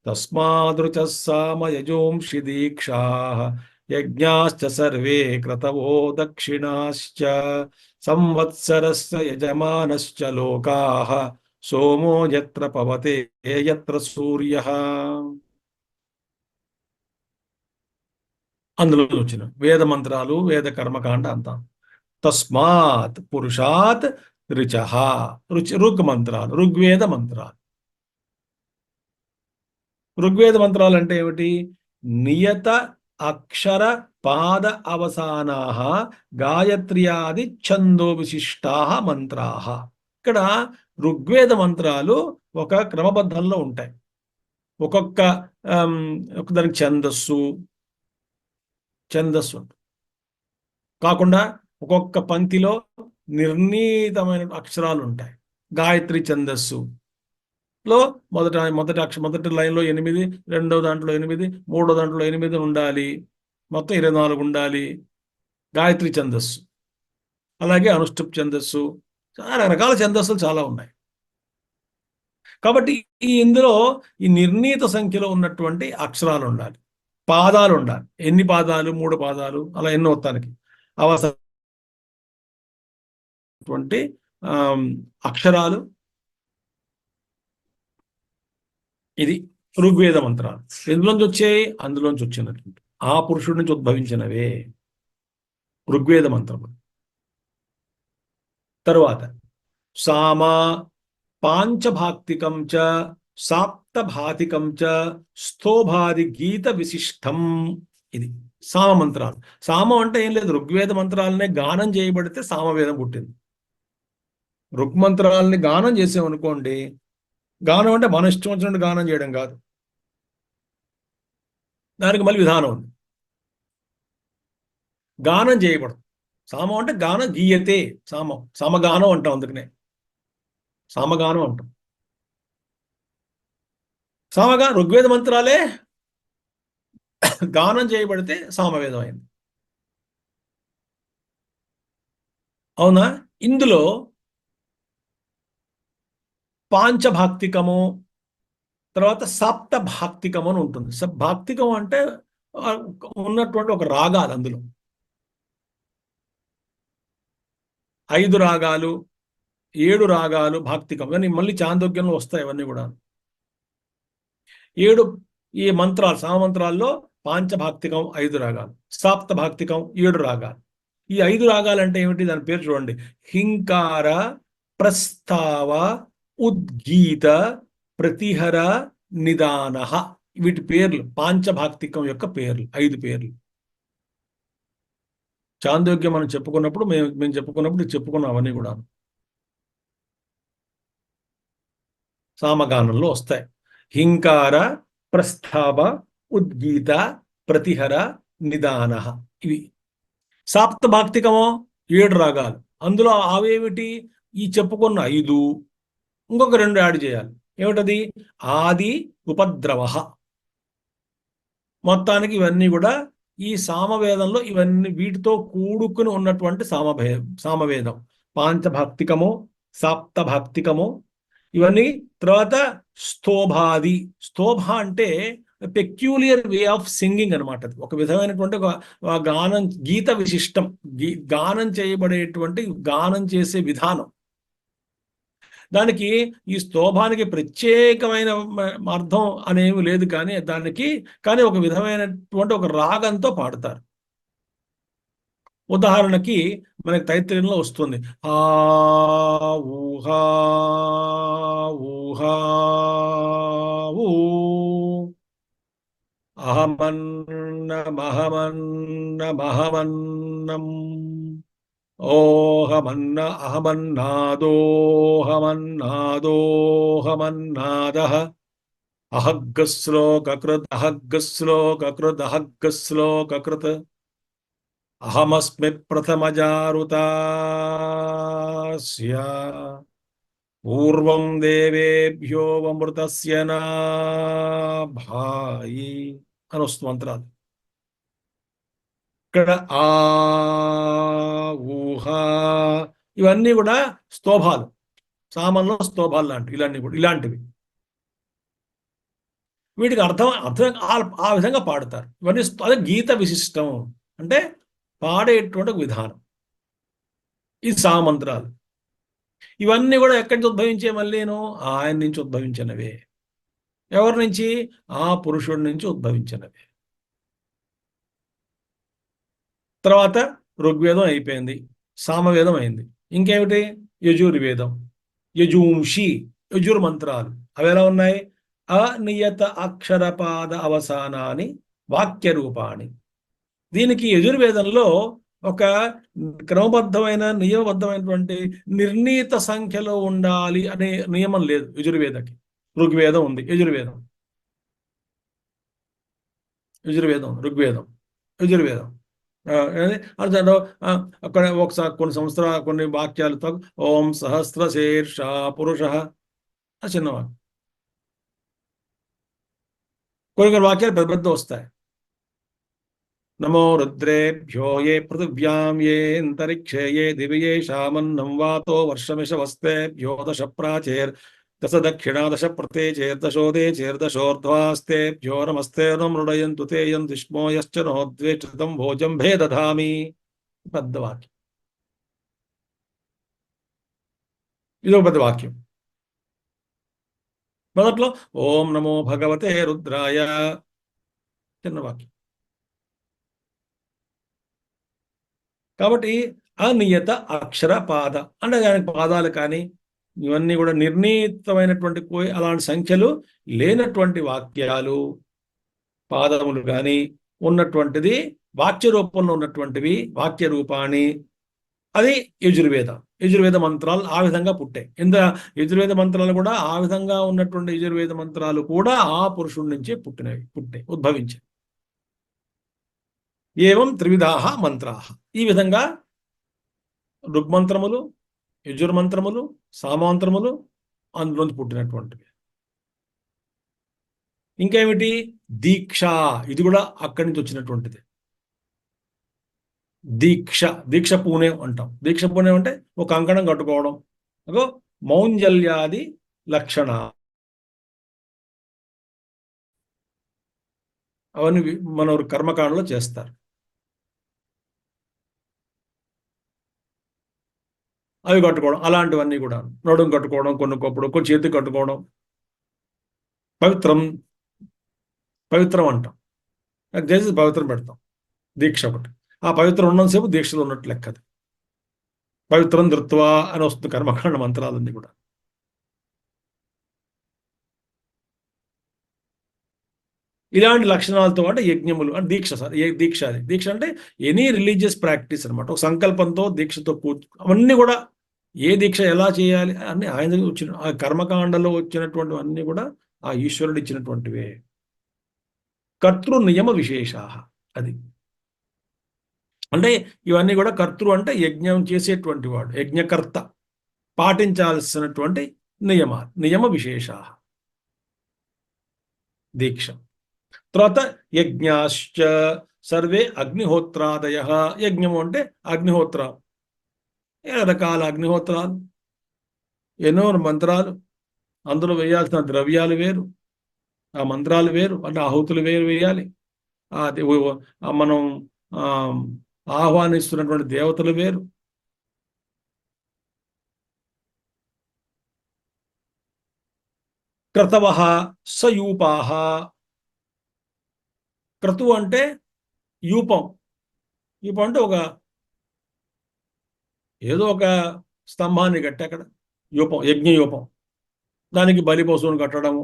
S2: తస్మాదృచ సామయజూంషి దీక్షాః యజ్ఞాశ్చ సర్వే క్రతవో దక్షిణాశ్చ సంవత్సరస్య యజమానశ్చ లోకాః సోమో యత్ర పవతే యత్ర సూర్యః. అందులో వచ్చిన వేద మంత్రాలు, వేద కర్మకాండ అంతా. తస్మాత్ పురుషాత్ రుచః, ఋగ్ మంత్రాలు, ఋగ్వేద మంత్రాలు. ఋగ్వేద మంత్రాలు అంటే ఏమిటి? నియత అక్షర పాద అవసానాః గాయత్ర్యాది ఛందో విశిష్టాః మంత్రాః. ఇక్కడ ఋగ్వేద మంత్రాలు ఒక క్రమబద్ధంలో ఉంటాయి. ఒక్కొక్క దానికి ఛందస్సు కాకుండా ఒక్కొక్క పంక్తిలో నిర్ణీతమైన అక్షరాలు ఉంటాయి. గాయత్రి ఛందస్సులో మొదటి లైన్లో 8, రెండో దాంట్లో 8, మూడో దాంట్లో 8 ఉండాలి, మొత్తం 24 ఉండాలి గాయత్రి ఛందస్సు. అలాగే అనుష్ఠుప్ ఛందస్సు, చాలా రకరకాల ఛందస్సులు చాలా ఉన్నాయి. కాబట్టి ఇందులో ఈ నిర్ణీత సంఖ్యలో ఉన్నటువంటి అక్షరాలు ఉండాలి, పాదాలు ఉండాలి. ఎన్ని పాదాలు? 3 పాదాలు, అలా ఎన్నో మొత్తానికి అవసరమైనటువంటి అక్షరాలు. ఇది ఋగ్వేద మంత్రాలు. ఎందులోంచి వచ్చాయి? అందులోంచి వచ్చినటువంటి ఆ పురుషుడి నుంచి ఉద్భవించినవే ఋగ్వేద మంత్రములు. తరువాత సామ పాంచభాక్తికం చ సాప్తభాతికం చ స్థోభాది గీత విశిష్టం. ఇది సామ మంత్రాలు. సామం అంటే ఏం లేదు, ఋగ్వేద మంత్రాలనే గానం చేయబడితే సామవేదం పుట్టింది. ఋగ్మంత్రాలని గానం చేసామనుకోండి, గానం అంటే మన ఇష్టం వచ్చినట్టు గానం చేయడం కాదు, దానికి మళ్ళీ విధానం ఉంది. గానం చేయబడదు. సామం అంటే గానం గీయతే, సమగానం అంటాం, అందుకనే సామగానం అంటాం. ఋగ్వేద మంత్రాలే గానం చేయబడితే సామవేదం అయింది. అవునా? ఇందులో పాంచభాక్తికము, తర్వాత సప్తభాక్తికం అని ఉంటుంది. భాక్తికం అంటే ఉన్నటువంటి ఒక రాగాలు, అందులో 5 రాగాలు, 7 రాగాలు భాక్తికం. కానీ మళ్ళీ చాందోగ్యంలో వస్తాయి అవన్నీ కూడా. 7 ఈ మంత్రాలు, సామంత్రాల్లో పాంచభాక్తికం 5 రాగాలు, సాప్తభాక్తికం 7 రాగాలు. ఈ 5 రాగాలు అంటే ఏమిటి? దాని పేరు చూడండి: హింకార, ప్రస్తావ, ఉద్గీత, ప్రతిహర, నిదాన. వీటి పేర్లు పాంచభాక్తికం యొక్క పేర్లు, 5 పేర్లు. చాందోగ్యం మనం చెప్పుకున్నప్పుడు మేము చెప్పుకున్నప్పుడు చెప్పుకున్నాం అవన్నీ కూడా సామగానంలో వస్తాయి. హింకార, ప్రస్థావ, ఉద్గీత, ప్రతిహర, నిదాన. ఇవి సాప్తభాక్తికమో 7 రాగాలు. అందులో అవేమిటి? ఈ చెప్పుకున్న 5, ఇంకొక 2 యాడ్ చేయాలి. ఏమిటది? ఆది, ఉపద్రవ. మొత్తానికి ఇవన్నీ కూడా ఈ సామవేదంలో ఇవన్నీ వీటితో కూడుకుని ఉన్నటువంటి సామవేదం. పాంచభాక్తికము, సాప్తభాక్తికము, ఇవన్నీ. తర్వాత స్తోభాది. స్తోభ అంటే పెక్యూలియర్ వే ఆఫ్ సింగింగ్ అనమాట. అది ఒక విధమైనటువంటి ఒక గానం, గీత విశిష్టం, గానం చేయబడేటువంటి గానం చేసే విధానం. దానికి ఈ స్తోభానికి ప్రత్యేకమైన అర్థం అనేవి లేదు, కానీ ఒక విధమైనటువంటి ఒక రాగంతో పాడతారు. ఉదాహరణకి మనకి తైత్రీయంలో వస్తుంది, ఆ ఊహా ఊహా ఊ అహమన్నమహమన్నమహమన్నం ఓహమన్న అహమన్నాదోహమన్నాదోహమన్నాదః అహగ్గశ్లోకకృత్ అహగ్గశ్లోకకృత్ అహగ్గశ్లోకకృత్ అహమస్మి ప్రథమజారుతాస్య పూర్వం దేవేభ్యో అమృతస్య నాభాయి అని వస్తుంది మంత్రాలు. ఇక్కడ ఆ ఊహా ఇవన్నీ కూడా స్తోభాలు, సామంలో స్తోభాలు లాంటివి. ఇలాంటివి వీటికి అర్థం అర్థం ఆ విధంగా పాడతారు. ఇవన్నీ అదే గీత విశిష్టం అంటే పాడేటువంటి విధానం. ఇది సామంత్రాలు. ఇవన్నీ కూడా ఎక్కడి నుంచి ఉద్భవించే? మళ్ళీను ఆయన నుంచి ఉద్భవించినవే. ఎవరి నుంచి? ఆ పురుషుడి నుంచి ఉద్భవించినవే. తర్వాత ఋగ్వేదం అయిపోయింది, సామవేదం అయింది. ఇంకేమిటి? యజుర్వేదం, యజూంషి, యజుర్ మంత్రాలు. అవి ఎలా ఉన్నాయి? అనియత అక్షరపాద అవసానాన్ని వాక్య రూపాన్ని. దీనికి యజుర్వేదంలో ఒక క్రమబద్ధమైన నియమబద్ధమైనటువంటి నిర్ణీత సంఖ్యలో ఉండాలి అనే నియమం లేదు యజుర్వేదకి. ఋగ్వేదం ఉంది, యజుర్వేదం ఋగ్వేదం, యజుర్వేదం. అక్కడ ఒకసారి కొన్ని వాక్యాలతో ఓం సహస్రశీర్ష పురుష చిన్న వాక్యం. కొన్ని వాక్యాలు పెద్ద పెద్ద వస్తాయి. నమో రుద్రేభ్యో ఏ పృథివ్యాం ఏ అంతరిక్షే ఏ దివ్యేషామన్నం వాతో వర్షమిషవస్తేభ్యో దశ ప్రాచేర్ దశ దక్షిణా దశ ప్రతేచేర్దశోదే చేర్దశోర్ధ్వాస్తేభ్యో నమస్తే మృడయంతు తేయం దిష్మో యశ్చ నోద్వేష్టం భోజం భేదధామి. పెద్ద వాక్యం, ఇదో పెద్ద వాక్యం. మొదట్లో ఓం నమో భగవతే రుద్రాయ, చిన్న వాక్యం. కాబట్టి అనియత అక్షర పాద అంటే దానికి పాదాలు కానీ ఇవన్నీ కూడా నిర్ణీతమైనటువంటి అలాంటి సంఖ్యలు లేనటువంటి వాక్యాలు, పాదములు కానీ ఉన్నటువంటిది వాక్య రూపంలో ఉన్నటువంటివి, వాక్య రూపాన్ని. అది యజుర్వేద మంత్రాలు ఆ విధంగా పుట్టాయి. యజుర్వేద మంత్రాలు కూడా ఆ విధంగా ఉన్నటువంటి యజుర్వేద మంత్రాలు కూడా ఆ పురుషుడి నుంచే పుట్టాయి, ఉద్భవించాయి. ఏవం త్రివిధాహ మంత్రాహ. ఈ విధంగా ఋగ్మంత్రములు, యజుర్మంత్రములు, సామంత్రములు అందులోంచి పుట్టినటువంటివి. ఇంకేమిటి? దీక్ష, ఇది కూడా అక్కడి నుంచి వచ్చినటువంటిది. దీక్ష పూనే అంటాం. దీక్ష పూనే అంటే ఒక కంకణం కట్టుకోవడం, మౌంజల్యాది లక్షణ. అవన్నీ మన కర్మకాండలో చేస్తారు. అవి కట్టుకోవడం, అలాంటివన్నీ కూడా. నడుం కట్టుకోవడం, కొన్ని చేతికి కట్టుకోవడం. పవిత్రం అంటాం. చేసి పవిత్రం పెడతాం. దీక్ష ఒకటి. ఆ పవిత్రం ఉన్నంతసేపు దీక్షలో ఉన్నట్టు లెక్కది. పవిత్రం ధృత్వా అని వస్తుంది కర్మకాండ మంత్రాలన్నీ కూడా. ఇలాంటి లక్షణాలతో అంటే యజ్ఞములు అంటే దీక్ష అది దీక్ష అంటే ఎనీ రిలీజియస్ ప్రాక్టీస్ అనమాట. ఒక సంకల్పంతో దీక్షతో అవన్నీ కూడా ఏ దీక్ష ఎలా చేయాలి అని ఆయన వచ్చిన ఆ కర్మకాండలో వచ్చినటువంటి అన్ని కూడా ఆ ఈశ్వరుడు ఇచ్చినటువంటివే. కర్తృ నియమ విశేష అది అంటే ఇవన్నీ కూడా కర్తృ అంటే యజ్ఞం చేసేటువంటి వాడు, యజ్ఞకర్త పాటించాల్సినటువంటి నియమ విశేష దీక్ష. తర్వాత యజ్ఞాశ్చ సర్వే అగ్నిహోత్రాదయ. యజ్ఞము అంటే అగ్నిహోత్ర, రకాల అగ్నిహోత్రాలు, ఎన్నో మంత్రాలు, అందులో వేయాల్సిన ద్రవ్యాలు వేరు, ఆ మంత్రాలు వేరు, అంటే ఆహుతులు వేరు వేయాలి, మనం ఆహ్వానిస్తున్నటువంటి దేవతలు వేరు. క్రతవ సయూపాహ. క్రతువు అంటే యూపం. యూపం అంటే ఏదో ఒక స్తంభాన్ని కట్టి అక్కడ యూపం, యజ్ఞయూపం, దానికి బలి పశువును కట్టడము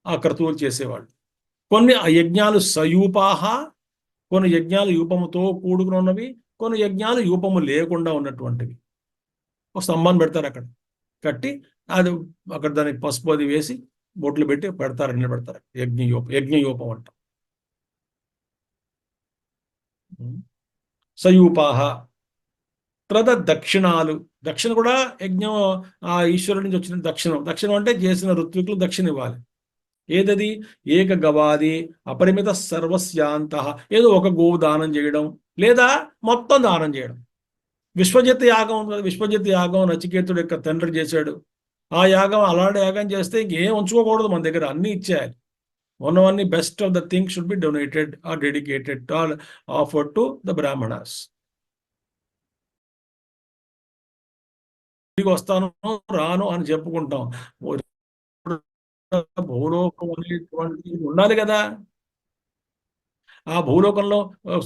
S2: ఆ క్రతువులు చేసేవాళ్ళు. కొన్ని యజ్ఞాలు సయూపాహ, కొన్ని యజ్ఞాలు యూపముతో కూడుకుని ఉన్నవి, కొన్ని యజ్ఞాలు యూపము లేకుండా ఉన్నటువంటివి. ఒక స్తంభాన్ని పెడతారు అక్కడ కట్టి, అది అక్కడ దానికి పసుపు అది వేసి బొట్లు పెట్టి పెడతారు, నిలబెడతారు. యజ్ఞయూపం అంట. సయూపాహ. తర్వాత దక్షిణాలు. దక్షిణ కూడా యజ్ఞం ఆ ఈశ్వరుడి నుంచి వచ్చిన దక్షిణం అంటే చేసిన ఋత్వికులు దక్షిణ ఇవ్వాలి. ఏదది? ఏక గవాది అపరిమిత సర్వస్యాంత. ఏదో ఒక గోవు దానం చేయడం, లేదా మొత్తం దానం చేయడం. విశ్వజిత్ యాగం ఉంది కదా, విశ్వజిత్ యాగం నచికేతుడు యొక్క తండ్రి చేశాడు. ఆ యాగం అలాంటి యాగం చేస్తే ఇంకేం ఉంచుకోకూడదు మన దగ్గర, అన్ని ఇచ్చేయాలి. ఉన్నవన్నీ best of the things should be donated or dedicated or offered to the Brahmanas. తిరిగి వస్తాను రాను అని చెప్పుకుంటాం, భూలోకం అనేటువంటి ఉండాలి కదా. ఆ భూలోకంలో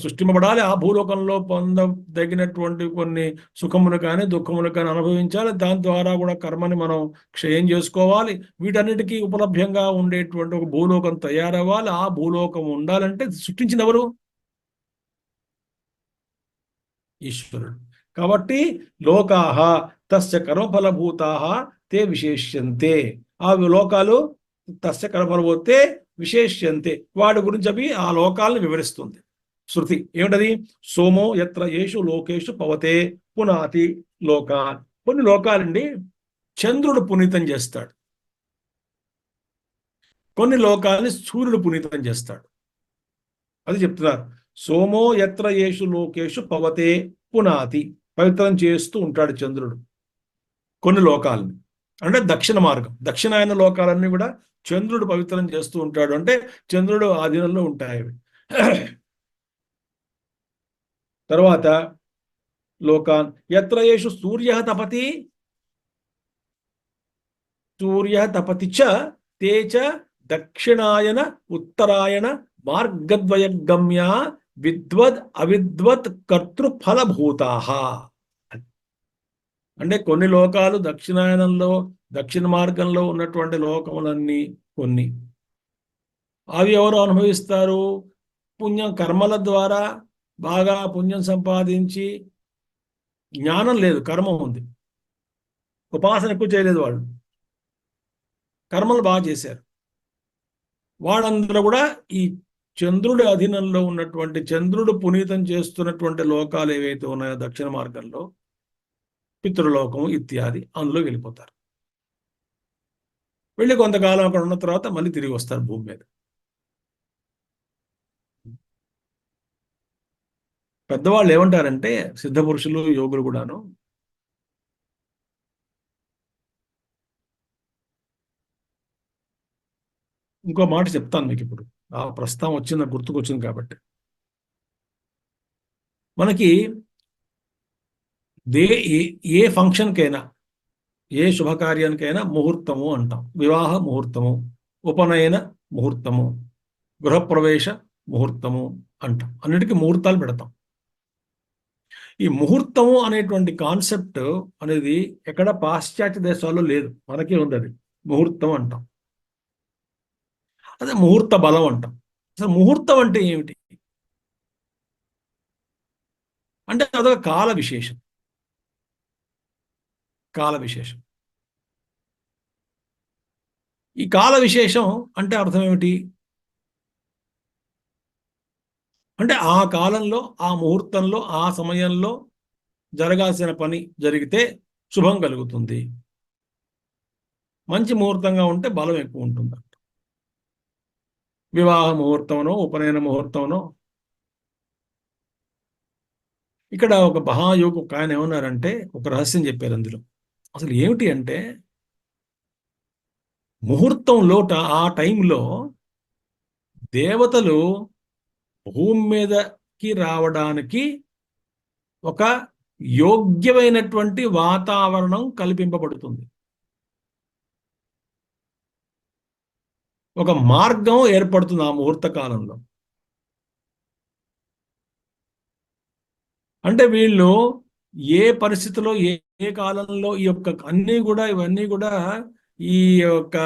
S2: సృష్టింపబడాలి, ఆ భూలోకంలో పొందదగినటువంటి కొన్ని సుఖములు కానీ దుఃఖములు కానీ అనుభవించాలి. దాని ద్వారా కూడా కర్మని మనం క్షయం చేసుకోవాలి. వీటన్నిటికీ ఉపలభ్యంగా ఉండేటువంటి ఒక భూలోకం తయారవ్వాలి. ఆ భూలోకం ఉండాలంటే సృష్టించిన ఎవరు? ఈశ్వరుడు. కాబట్టి లోకాహ తస్య కర్మఫలభూతాహ తే విశేష్యంతే. ఆ లోకాలు తస్య కర్మఫలభూతే విశేష్యంతే, వాడి గురించి అవి ఆ లోకాలను వివరిస్తుంది శృతి. ఏమిటది? సోమో యత్ర యేషు లోకేషు పవతే పునాతి లోకాన్. కొన్ని లోకాలండి చంద్రుడు పునీతం చేస్తాడు, కొన్ని లోకాలని సూర్యుడు పునీతం చేస్తాడు. అది చెప్తున్నారు. సోమో యత్ర యేషు లోకేషు పవతే పునాతి, పవిత్రం చేస్తూ ఉంటాడు చంద్రుడు కొన్ని లోకాలని. అంటే దక్షిణ మార్గం, దక్షిణాయన లోకాలన్నీ కూడా చంద్రుడు పవిత్రం చేస్తూ ఉంటాడు. అంటే చంద్రుడు ఆధీనంలో ఉంటాయి. తర్వాత లోకాన్ యత్ర యేషు సూర్య తపతి, సూర్య తపతి చ తే చ దక్షిణాయన ఉత్తరాయణ మార్గద్వయగమ్య విద్వద్ అవిద్వత్ కర్తృఫలభూతాః. అంటే కొన్ని లోకాలు దక్షిణాయనంలో దక్షిణ మార్గంలో ఉన్నటువంటి లోకములన్నీ కొన్ని, అవి ఎవరు అనుభవిస్తారు? పుణ్యం కర్మల ద్వారా బాగా పుణ్యం సంపాదించి, జ్ఞానం లేదు, కర్మ ఉంది, ఉపాసన ఎక్కువ చేయలేదు, వాళ్ళు కర్మలు బాగా చేశారు. వాళ్ళందరూ కూడా ఈ చంద్రుడి అధీనంలో ఉన్నటువంటి, చంద్రుడు పునీతం చేస్తున్నటువంటి లోకాలు ఏవైతే ఉన్నాయో దక్షిణ మార్గంలో, పితృలోకము ఇత్యాది, అందులో వెళ్ళిపోతారు. వెళ్ళి కొంతకాలం అక్కడ ఉన్న తర్వాత మళ్ళీ తిరిగి వస్తారు భూమి మీద. పెద్దవాళ్ళు ఏమంటారంటే, సిద్ధ పురుషులు యోగులు కూడాను, ఇంకో మాట చెప్తాను మీకు ఇప్పుడు, ఆ ప్రస్తుతం వచ్చింది గుర్తుకొచ్చింది కాబట్టి. మనకి ఏ ఫంక్షన్కైనా, ఏ శుభకార్యానికైనా ముహూర్తము అంటాం. వివాహ ముహూర్తము, ఉపనయన ముహూర్తము, గృహప్రవేశ ముహూర్తము అంటాం. అన్నిటికీ ముహూర్తాలు పెడతాం. ఈ ముహూర్తము అనేటువంటి కాన్సెప్ట్ అనేది ఎక్కడ పాశ్చాత్య దేశాల్లో లేదు, మనకే ఉంది. అది ముహూర్తం అంటాం. అదే ముహూర్త బలం అంటాం. అసలు ముహూర్తం అంటే ఏమిటి అంటే అదొక కాల విశేషం. కాల విశేషం. ఈ కాల విశేషం అంటే అర్థం ఏమిటి అంటే ఆ కాలంలో, ఆ ముహూర్తంలో, ఆ సమయంలో జరగాల్సిన పని జరిగితే శుభం కలుగుతుంది. మంచి ముహూర్తంగా ఉంటే బలం ఎక్కువ ఉంటుంది. వివాహ ముహూర్తంనో, ఉపనయన ముహూర్తంనో. ఇక్కడ ఒక మహాయోగి ఒక ఆయన ఏమన్నారంటే ఒక రహస్యం చెప్పారు అందులో. అసలు ఏమిటి అంటే ముహూర్తంలో ఆ టైంలో దేవతలు భూమి మీదకి రావడానికి ఒక యోగ్యమైనటువంటి వాతావరణం కల్పింపబడుతుంది. ఒక మార్గం ఏర్పడుతుంది ఆ ముహూర్త కాలంలో. అంటే వీళ్ళు ఏ పరిస్థితిలో ఏ ఏ కాలంలో ఈ యొక్క ఇవన్నీ కూడా ఈ యొక్క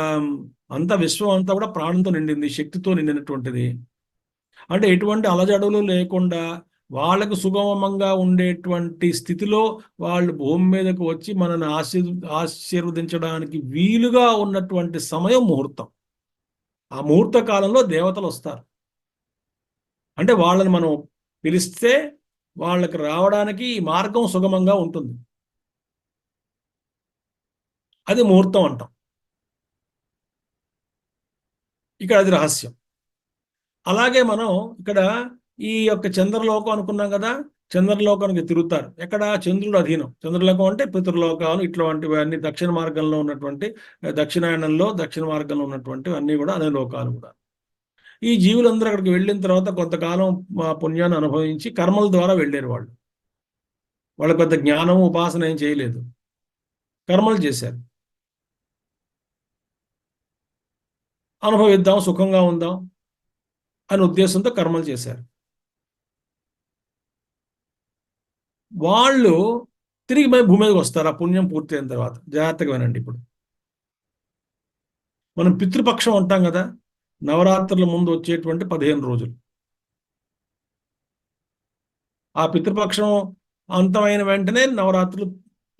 S2: అంత విశ్వం అంతా కూడా ప్రాణంతో నిండింది, శక్తితో నిండినటువంటిది. అంటే ఎటువంటి అలజడులు లేకుండా వాళ్ళకు సుగమంగా ఉండేటువంటి స్థితిలో వాళ్ళు భూమి మీదకు వచ్చి మనల్ని ఆశీర్వదించడానికి వీలుగా ఉన్నటువంటి సమయం ముహూర్తం. ఆ ముహూర్త కాలంలో దేవతలు వస్తారు. అంటే వాళ్ళని మనం పిలిస్తే వాళ్ళకి రావడానికి ఈ మార్గం సుగమంగా ఉంటుంది. అది ముహూర్తం అంటాం. ఇక్కడ అది రహస్యం. అలాగే మనం ఇక్కడ ఈ యొక్క చంద్రలోకం అనుకున్నాం కదా, చంద్రలోకానికి తిరుగుతారు. ఎక్కడ? చంద్రుడు అధీనం. చంద్రలోకం అంటే పితృలోకాలు ఇట్లాంటివి అన్ని దక్షిణ మార్గంలో ఉన్నటువంటి, దక్షిణాయనంలో దక్షిణ మార్గంలో ఉన్నటువంటివి అన్నీ కూడా అదే లోకాలు కూడా. ఈ జీవులందరూ అక్కడికి వెళ్ళిన తర్వాత కొంతకాలం పుణ్యాన్ని అనుభవించి కర్మల ద్వారా వెళ్ళారు వాళ్ళు. వాళ్ళ పెద్ద జ్ఞానం ఉపాసన ఏం చేయలేదు, కర్మలు చేశారు. అనుభవిద్దాం, సుఖంగా ఉందాం అనే ఉద్దేశంతో కర్మలు చేశారు. వాళ్ళు తిరిగి భూమి మీదకి వస్తారు ఆ పుణ్యం పూర్తయిన తర్వాత. జాగ్రత్తగా వినండి. ఇప్పుడు మనం పితృపక్షం అంటాం కదా, నవరాత్రుల ముందు వచ్చేటువంటి 15 రోజులు. ఆ పితృపక్షం అంతమైన వెంటనే నవరాత్రులు,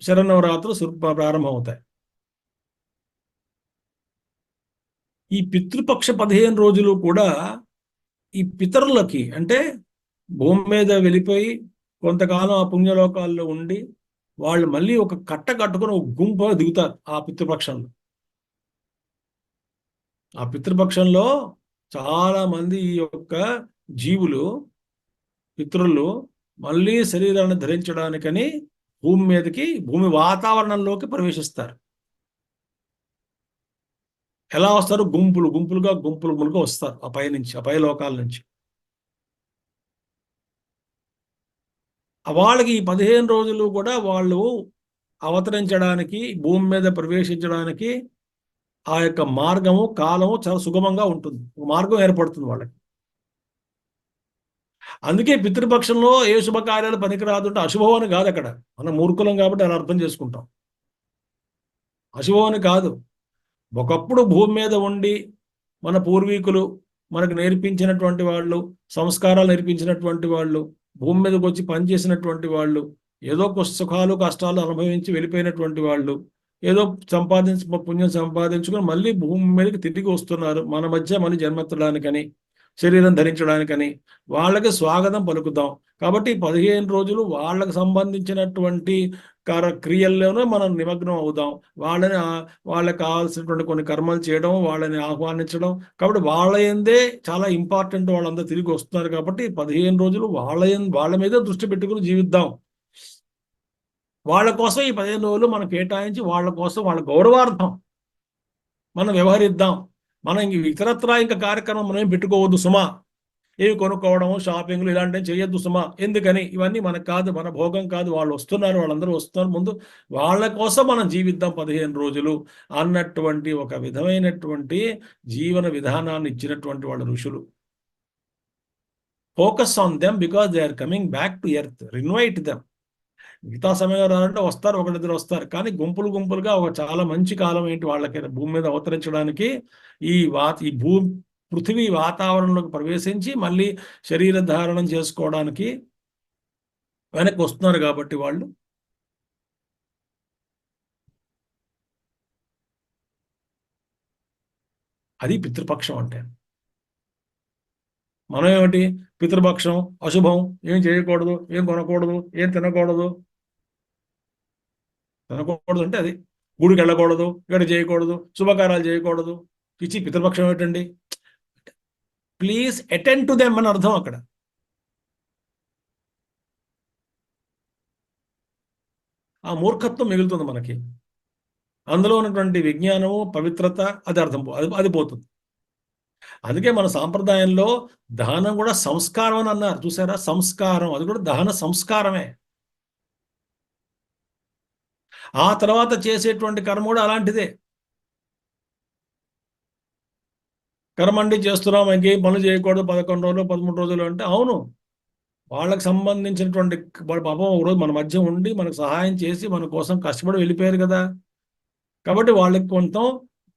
S2: శరన్నవరాత్రులు ప్రారంభం అవుతాయి. ఈ పితృపక్ష 15 రోజులు కూడా ఈ పితరులకి, అంటే భూమి మీద వెళ్ళిపోయి కొంతకాలం ఆ పుణ్యలోకాల్లో ఉండి వాళ్ళు మళ్ళీ ఒక కట్ట కట్టుకుని ఒక గుంపు దిగుతారు ఆ పితృపక్షంలో. ఆ పితృపక్షంలో చాలా మంది ఈ యొక్క జీవులు, పితరులు మళ్ళీ శరీరాన్ని ధరించడానికని భూమి మీదకి, భూమి వాతావరణంలోకి ప్రవేశిస్తారు. ఎలా వస్తారు? గుంపులుగా వస్తారు ఆ పై నుంచి, ఆ పై లోకాల నుంచి. వాళ్ళకి ఈ 15 రోజులు కూడా వాళ్ళు అవతరించడానికి, భూమి మీద ప్రవేశించడానికి ఆ యొక్క మార్గము, కాలము చాలా సుగమంగా ఉంటుంది. ఒక మార్గం ఏర్పడుతుంది వాళ్ళకి. అందుకే పితృపక్షంలో ఏ శుభకార్యాలు పనికిరాదు అంటే అశుభం అని కాదు. అక్కడ మనం మూర్ఖులం కాబట్టి అలా అర్థం చేసుకుంటాం. అశుభం అని కాదు. ఒకప్పుడు భూమి మీద ఉండి మన పూర్వీకులు మనకు నేర్పించినటువంటి వాళ్ళు, సంస్కారాలు నేర్పించినటువంటి వాళ్ళు, భూమి మీదకి వచ్చి పనిచేసినటువంటి వాళ్ళు, ఏదో సుఖాలు కష్టాలు అనుభవించి వెళ్ళిపోయినటువంటి వాళ్ళు, ఏదో పుణ్యం సంపాదించుకొని మళ్ళీ భూమి మీదకి తిరిగి వస్తున్నారు మన మధ్య మళ్ళీ జన్మెత్తడానికని, శరీరం ధరించడానికని. వాళ్ళకి స్వాగతం పలుకుతాం. కాబట్టి 15 రోజులు వాళ్ళకి సంబంధించినటువంటి క్రియల్లోనే మనం నిమగ్నం అవుదాం. వాళ్ళకి కావాల్సినటువంటి కొన్ని కర్మలు చేయడం, వాళ్ళని ఆహ్వానించడం. కాబట్టి వాళ్ళ యందే చాలా ఇంపార్టెంట్. వాళ్ళందరూ తిరిగి వస్తున్నారు కాబట్టి 15 రోజులు వాళ్ళ మీదే దృష్టి పెట్టుకుని జీవిద్దాం. వాళ్ళ కోసం ఈ 15 రోజులు మనం కేటాయించి వాళ్ళ కోసం, వాళ్ళ గౌరవార్థం మనం వ్యవహరిద్దాం. మనం ఇతరత్రా ఇంకా కార్యక్రమం మనం పెట్టుకోవద్దు సుమా. ఏవి కొనుక్కోవడం, షాపింగ్లు ఇలాంటివి చేయొద్దు సుమా. ఎందుకని? ఇవన్నీ మనకు కాదు, మన భోగం కాదు. వాళ్ళు వస్తున్నారు, వాళ్ళందరూ వస్తున్నారు. ముందు వాళ్ళ కోసం మనం జీవిద్దాం 15 రోజులు అన్నటువంటి ఒక విధమైనటువంటి జీవన విధానాన్ని ఇచ్చినటువంటి వాళ్ళ ఋషులు. Focus on them because they are coming back to earth. Invite them. మిగతా సమయంలో రావాలంటే వస్తారు, ఒకరిద్దరు వస్తారు. కానీ గుంపులుగా ఒక చాలా మంచి కాలం ఏంటి వాళ్ళకి భూమి మీద అవతరించడానికి. ఈ భూ పృథివీ వాతావరణంలోకి ప్రవేశించి మళ్ళీ శరీర ధారణం చేసుకోవడానికి వెనక్కి వస్తున్నారు కాబట్టి వాళ్ళు అది పితృపక్షం అంటే. మనం ఏమిటి, పితృపక్షం అశుభం, ఏం చేయకూడదు, ఏం కొనకూడదు, ఏం తినకూడదు. తినకూడదు అంటే అది గుడికి వెళ్ళకూడదు, ఇక్కడ చేయకూడదు, శుభకార్యాలు చేయకూడదు. పిచ్చి పితృపక్షం ఏమిటండి? ప్లీజ్ అటెండ్ టు దెమ్ అని అర్థం అక్కడ. ఆ మూర్ఖత్వం మిగులుతుంది మనకి. అందులో ఉన్నటువంటి విజ్ఞానము, పవిత్రత అది అర్థం అది పోతుంది. అందుకే మన సాంప్రదాయంలో దహనం కూడా సంస్కారం అని అన్నారు, చూసారా? సంస్కారం, అది కూడా దహన సంస్కారమే. ఆ తర్వాత చేసేటువంటి కర్మ కూడా అలాంటిదే. కర్మండి చేస్తున్నాం, ఇంకేం పనులు చేయకూడదు 11 రోజులు 13 రోజులు అంటే, అవును, వాళ్ళకి సంబంధించినటువంటి పాపం ఒకరోజు మన మధ్య ఉండి మనకు సహాయం చేసి మన కోసం కష్టపడి వెళ్ళిపోయారు కదా. కాబట్టి వాళ్ళకి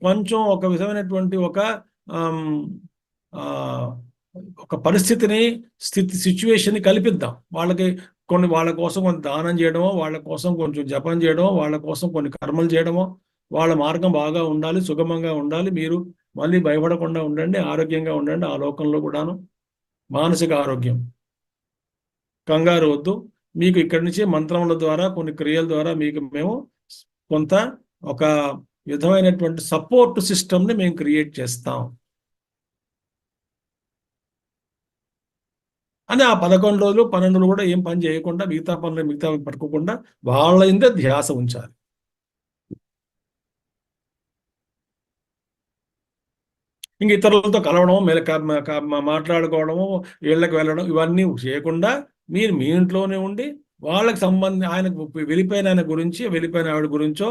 S2: కొంచెం ఒక విధమైనటువంటి ఒక పరిస్థితిని, సిచ్యువేషన్ కల్పిద్దాం వాళ్ళకి. వాళ్ళ కోసం కొంత దానం చేయడమో, వాళ్ళ కోసం కొంచెం జపం చేయడమో, వాళ్ళ కోసం కొన్ని కర్మలు చేయడమో, వాళ్ళ మార్గం బాగా ఉండాలి, సుగమంగా ఉండాలి, మీరు మళ్ళీ భయపడకుండా ఉండండి, ఆరోగ్యంగా ఉండండి, ఆ లోకంలో కూడాను మానసిక ఆరోగ్యం, కంగారు వద్దు. మీకు ఇక్కడి నుంచి మంత్రముల ద్వారా, కొన్ని క్రియల ద్వారా మీకు మేము కొంత ఒక విధమైనటువంటి సపోర్ట్ సిస్టమ్ని మేము క్రియేట్ చేస్తాం అని. ఆ 11 రోజులు 12 రోజులు కూడా ఏం పని చేయకుండా, మిగతా పట్టుకోకుండా వాళ్ళ ఇందే ధ్యాస ఉంచాలి. ఇంక ఇతరులతో కలవడం, మాట్లాడుకోవడము, ఇళ్ళకి వెళ్ళడం ఇవన్నీ చేయకుండా మీరు మీ ఇంట్లోనే ఉండి వాళ్ళకి ఆయనకు వెళ్ళిపోయిన ఆయన గురించి, వెళ్ళిపోయిన ఆవిడ గురించో,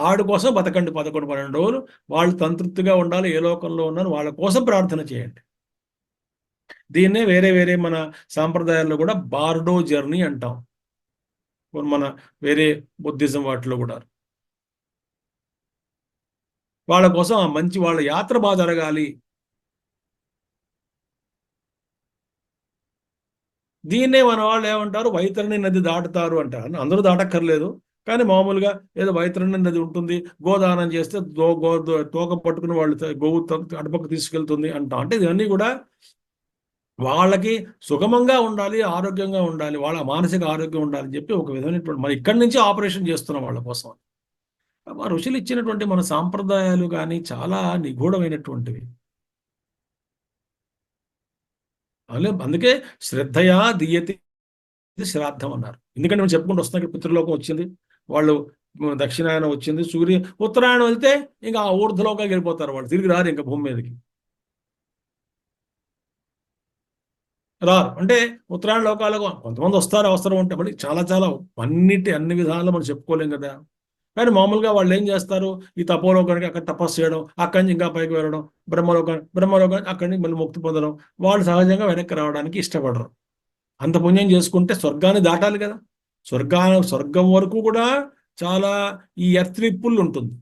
S2: ఆవిడ కోసం బతకండి 11, 12 రోజులు. వాళ్ళు సంతృప్తిగా ఉండాలి, ఏ లోకంలో ఉన్నారు వాళ్ళ కోసం ప్రార్థన చేయండి. దీన్నే వేరే వేరే మన సాంప్రదాయాల్లో కూడా బార్డో జర్నీ అంటాం, మన వేరే బుద్ధిజం వాటిలో కూడా. వాళ్ళ కోసం వాళ్ళ యాత్ర బాగా జరగాలి. దీన్నే మన వాళ్ళు ఏమంటారు, వైతరణి నది దాటుతారు అంటారు. అందరూ దాటక్కర్లేదు, కానీ మామూలుగా ఏదో వైతరణి నది ఉంటుంది, గోదానం చేస్తే తోక పట్టుకుని వాళ్ళు గోవు అటుపక్క తీసుకెళ్తుంది అంటాం. అంటే ఇవన్నీ కూడా వాళ్ళకి సుగమంగా ఉండాలి, ఆరోగ్యంగా ఉండాలి, వాళ్ళ మానసిక ఆరోగ్యం ఉండాలని చెప్పి ఒక విధమైనటువంటి మనం ఇక్కడి నుంచి ఆపరేషన్ చేస్తున్నాం వాళ్ళ కోసం. మా ఋషులు ఇచ్చినటువంటి మన సాంప్రదాయాలు కానీ చాలా నిగూఢమైనటువంటివి. అందుకే శ్రద్ధయా దీయతి శ్రాద్ధం అన్నారు. ఎందుకంటే మనం చెప్పుకుంటూ వస్తున్నాం, ఇక్కడ పితృలోకం వచ్చింది, వాళ్ళు దక్షిణాయనం వచ్చింది, ఉత్తరాయణం వెళ్తే ఇంకా ఆ ఊర్ధ్వలోకానికి వెళ్ళిపోతారు, వాళ్ళు తిరిగి రారు ఇంకా భూమి మీదకి రారు. అంటే ఉత్తరాయణ లోకాలకు కొంతమంది వస్తారు అవసరం ఉంటే, మళ్ళీ చాలా చాలా అన్ని విధాలు మనం చెప్పుకోలేం కదా. కానీ మామూలుగా వాళ్ళు ఏం చేస్తారు, ఈ తపోలోకానికి అక్కడ తపస్సు చేయడం, అక్కడి నుంచి ఇంకా పైకి వెళ్ళడం, బ్రహ్మలోకానికి అక్కడి నుంచి మళ్ళీ ముక్తి పొందడం, వాళ్ళు సహజంగా వెనక్కి రావడానికి ఇష్టపడరు. అంత పుణ్యం చేసుకుంటే స్వర్గాన్ని దాటాలి కదా. స్వర్గం వరకు కూడా చాలా ఈ ఎర్త్రిప్పుల్ ఉంటుంది.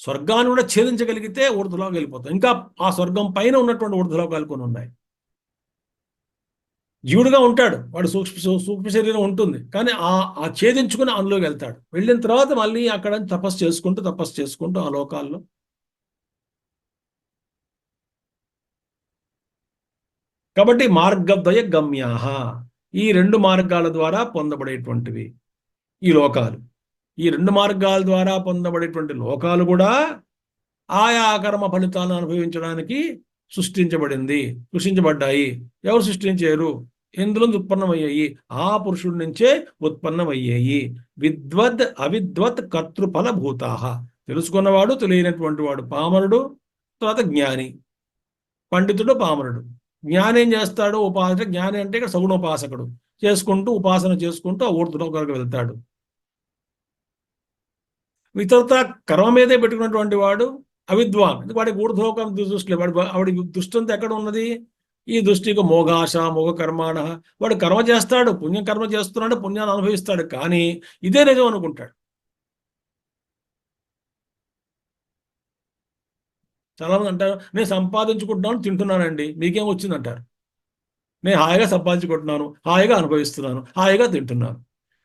S2: స్వర్గాన్ని కూడా ఛేదించగలిగితే ఊర్ధ్వలోకి వెళ్ళిపోతాం. ఇంకా ఆ స్వర్గం పైన ఉన్నటువంటి ఊర్ధ్వలోకాలు కొన్ని ఉన్నాయి. జీవుడుగా ఉంటాడు వాడు, సూక్ష్మ శరీరం ఉంటుంది, కానీ ఆ ఛేదించుకుని అందులోకి వెళ్తాడు. వెళ్ళిన తర్వాత మళ్ళీ అక్కడ తపస్సు చేసుకుంటూ ఆ లోకాల్లో కాబట్టి మార్గద్వయ గమ్యాహ, ఈ 2 మార్గాల ద్వారా పొందబడేటువంటివి ఈ లోకాలు. ఈ 2 మార్గాల ద్వారా పొందబడేటువంటి లోకాలు కూడా ఆయా కర్మ ఫలితాలను అనుభవించడానికి సృష్టించబడ్డాయి. ఎవరు సృష్టించారు? ఎందులో ఉత్పన్నమయ్యాయి? ఆ పురుషుడి నుంచే ఉత్పన్నమయ్యాయి. విద్వద్ అవిద్వత్ కర్తృఫల భూతాహ, తెలుసుకున్నవాడు, తెలియనటువంటి వాడు, పామరుడు, తర్వాత జ్ఞాని. పండితుడు, పామరుడు. జ్ఞాని ఏం చేస్తాడు? జ్ఞాని అంటే ఇక్కడ సగుణోపాసకుడు, ఉపాసన చేసుకుంటూ ఆ ఊర్ధ్వలోకాలకు వెళ్తాడు. ఇతరత కర్మ మీదే పెట్టుకున్నటువంటి వాడు అవిద్వాన్, వాడికి ఊర్ధ్వలోకం దృష్టి వాడి దృష్టి అంతా ఎక్కడ ఉన్నది? ఈ దృష్టికి మోఘాశ మోఘ కర్మాణ, వాడు కర్మ చేస్తాడు, కర్మ చేస్తున్నాడు, పుణ్యాన్ని అనుభవిస్తాడు, కానీ ఇదే నిజం అనుకుంటాడు. చాలా మంది అంటారు, నేను సంపాదించుకుంటున్నాను, తింటున్నానండి, మీకేం వచ్చింది అంటారు. నేను హాయిగా సంపాదించుకుంటున్నాను, హాయిగా అనుభవిస్తున్నాను, హాయిగా తింటున్నాను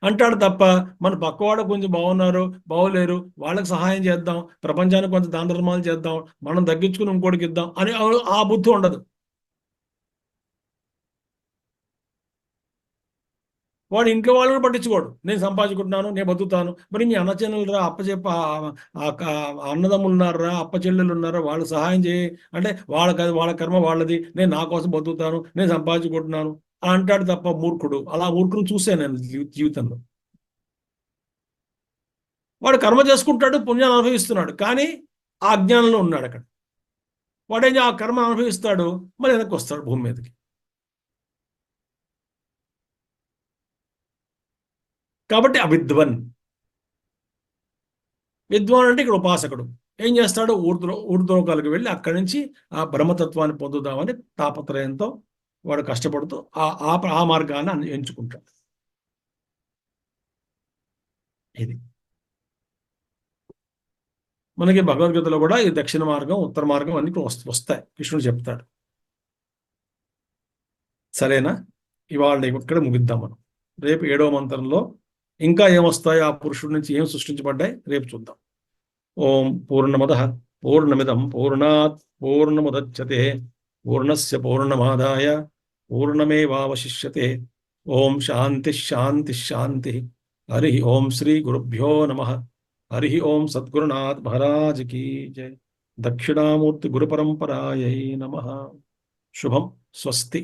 S2: అంటాడు తప్ప, మన పక్కవాడు కొంచెం బాగున్నారు, బాగోలేరు, వాళ్ళకి సహాయం చేద్దాం, ప్రపంచానికి కొంచెం దాన ధర్మాలు చేద్దాం, మనం తగ్గించుకుని ఇంకోటికి ఇద్దాం అని ఆ బుద్ధి ఉండదు. వాడు ఇంట్లో వాళ్ళని పట్టించుకోడు. నేను సంపాదించుకుంటున్నాను, నేను బతుకుతాను. మరి మీ అన్న చెల్లెలు రా, అప్పచెప్ప అన్నదమ్ములు ఉన్నారా, అప్ప చెల్లెలు ఉన్నారా, వాళ్ళు సహాయం చేయి అంటే వాళ్ళ కర్మ వాళ్ళది, నేను నా కోసం బతుకుతాను, నేను సంపాదించుకుంటున్నాను అంటాడు తప్ప మూర్ఖుడు. అలా మూర్ఖుడు చూశాను నేను జీవితంలో. వాడు కర్మ చేసుకుంటాడు, పుణ్యాన్ని అనుభవిస్తున్నాడు, కానీ ఆ అజ్ఞానంలో ఉన్నాడు అక్కడ. వాడేం ఆ కర్మ అనుభవిస్తాడు, మరి వెనక్కి వస్తాడు భూమి మీదకి. కాబట్టి అవిద్వన్. విద్వాన్ అంటే ఇక్కడ ఉపాసకుడు ఏం చేస్తాడు, ఊర్ధ్వలోకాలకు వెళ్ళి అక్కడి నుంచి ఆ బ్రహ్మతత్వాన్ని పొందుదామని తాపత్రయంతో వాడు కష్టపడుతూ ఆ మార్గాన్ని ఎంచుకుంటాడు. ఇది మనకి భగవద్గీతలో కూడా ఈ దక్షిణ మార్గం, ఉత్తర మార్గం అన్ని వస్తాయి, కృష్ణుడు చెప్తాడు. సరేనా? ఇవాళ ఇక్కడ ముగిద్దాం మనం. రేపు 7వ మంత్రంలో ఇంకా ఏమొస్తాయి, ఆ పురుషుడి నుంచి ఏం సృష్టించబడ్డాయి రేపు చూద్దాం. ఓం పూర్ణమదః పూర్ణమిదం పూర్ణాత్ పూర్ణముదచ్యతే పూర్ణస్య పూర్ణమాదాయ పూర్ణమేవావశిష్యతే. ఓం శాంతి శాంతి శాంతి. హరి ఓం శ్రీ గురుభ్యో నమః. హరి ఓం సద్గురునాథ్ మహారాజ్ కీ జై. దక్షిణామూర్తి గురు పరంపరాయై నమః. శుభం. స్వస్తి.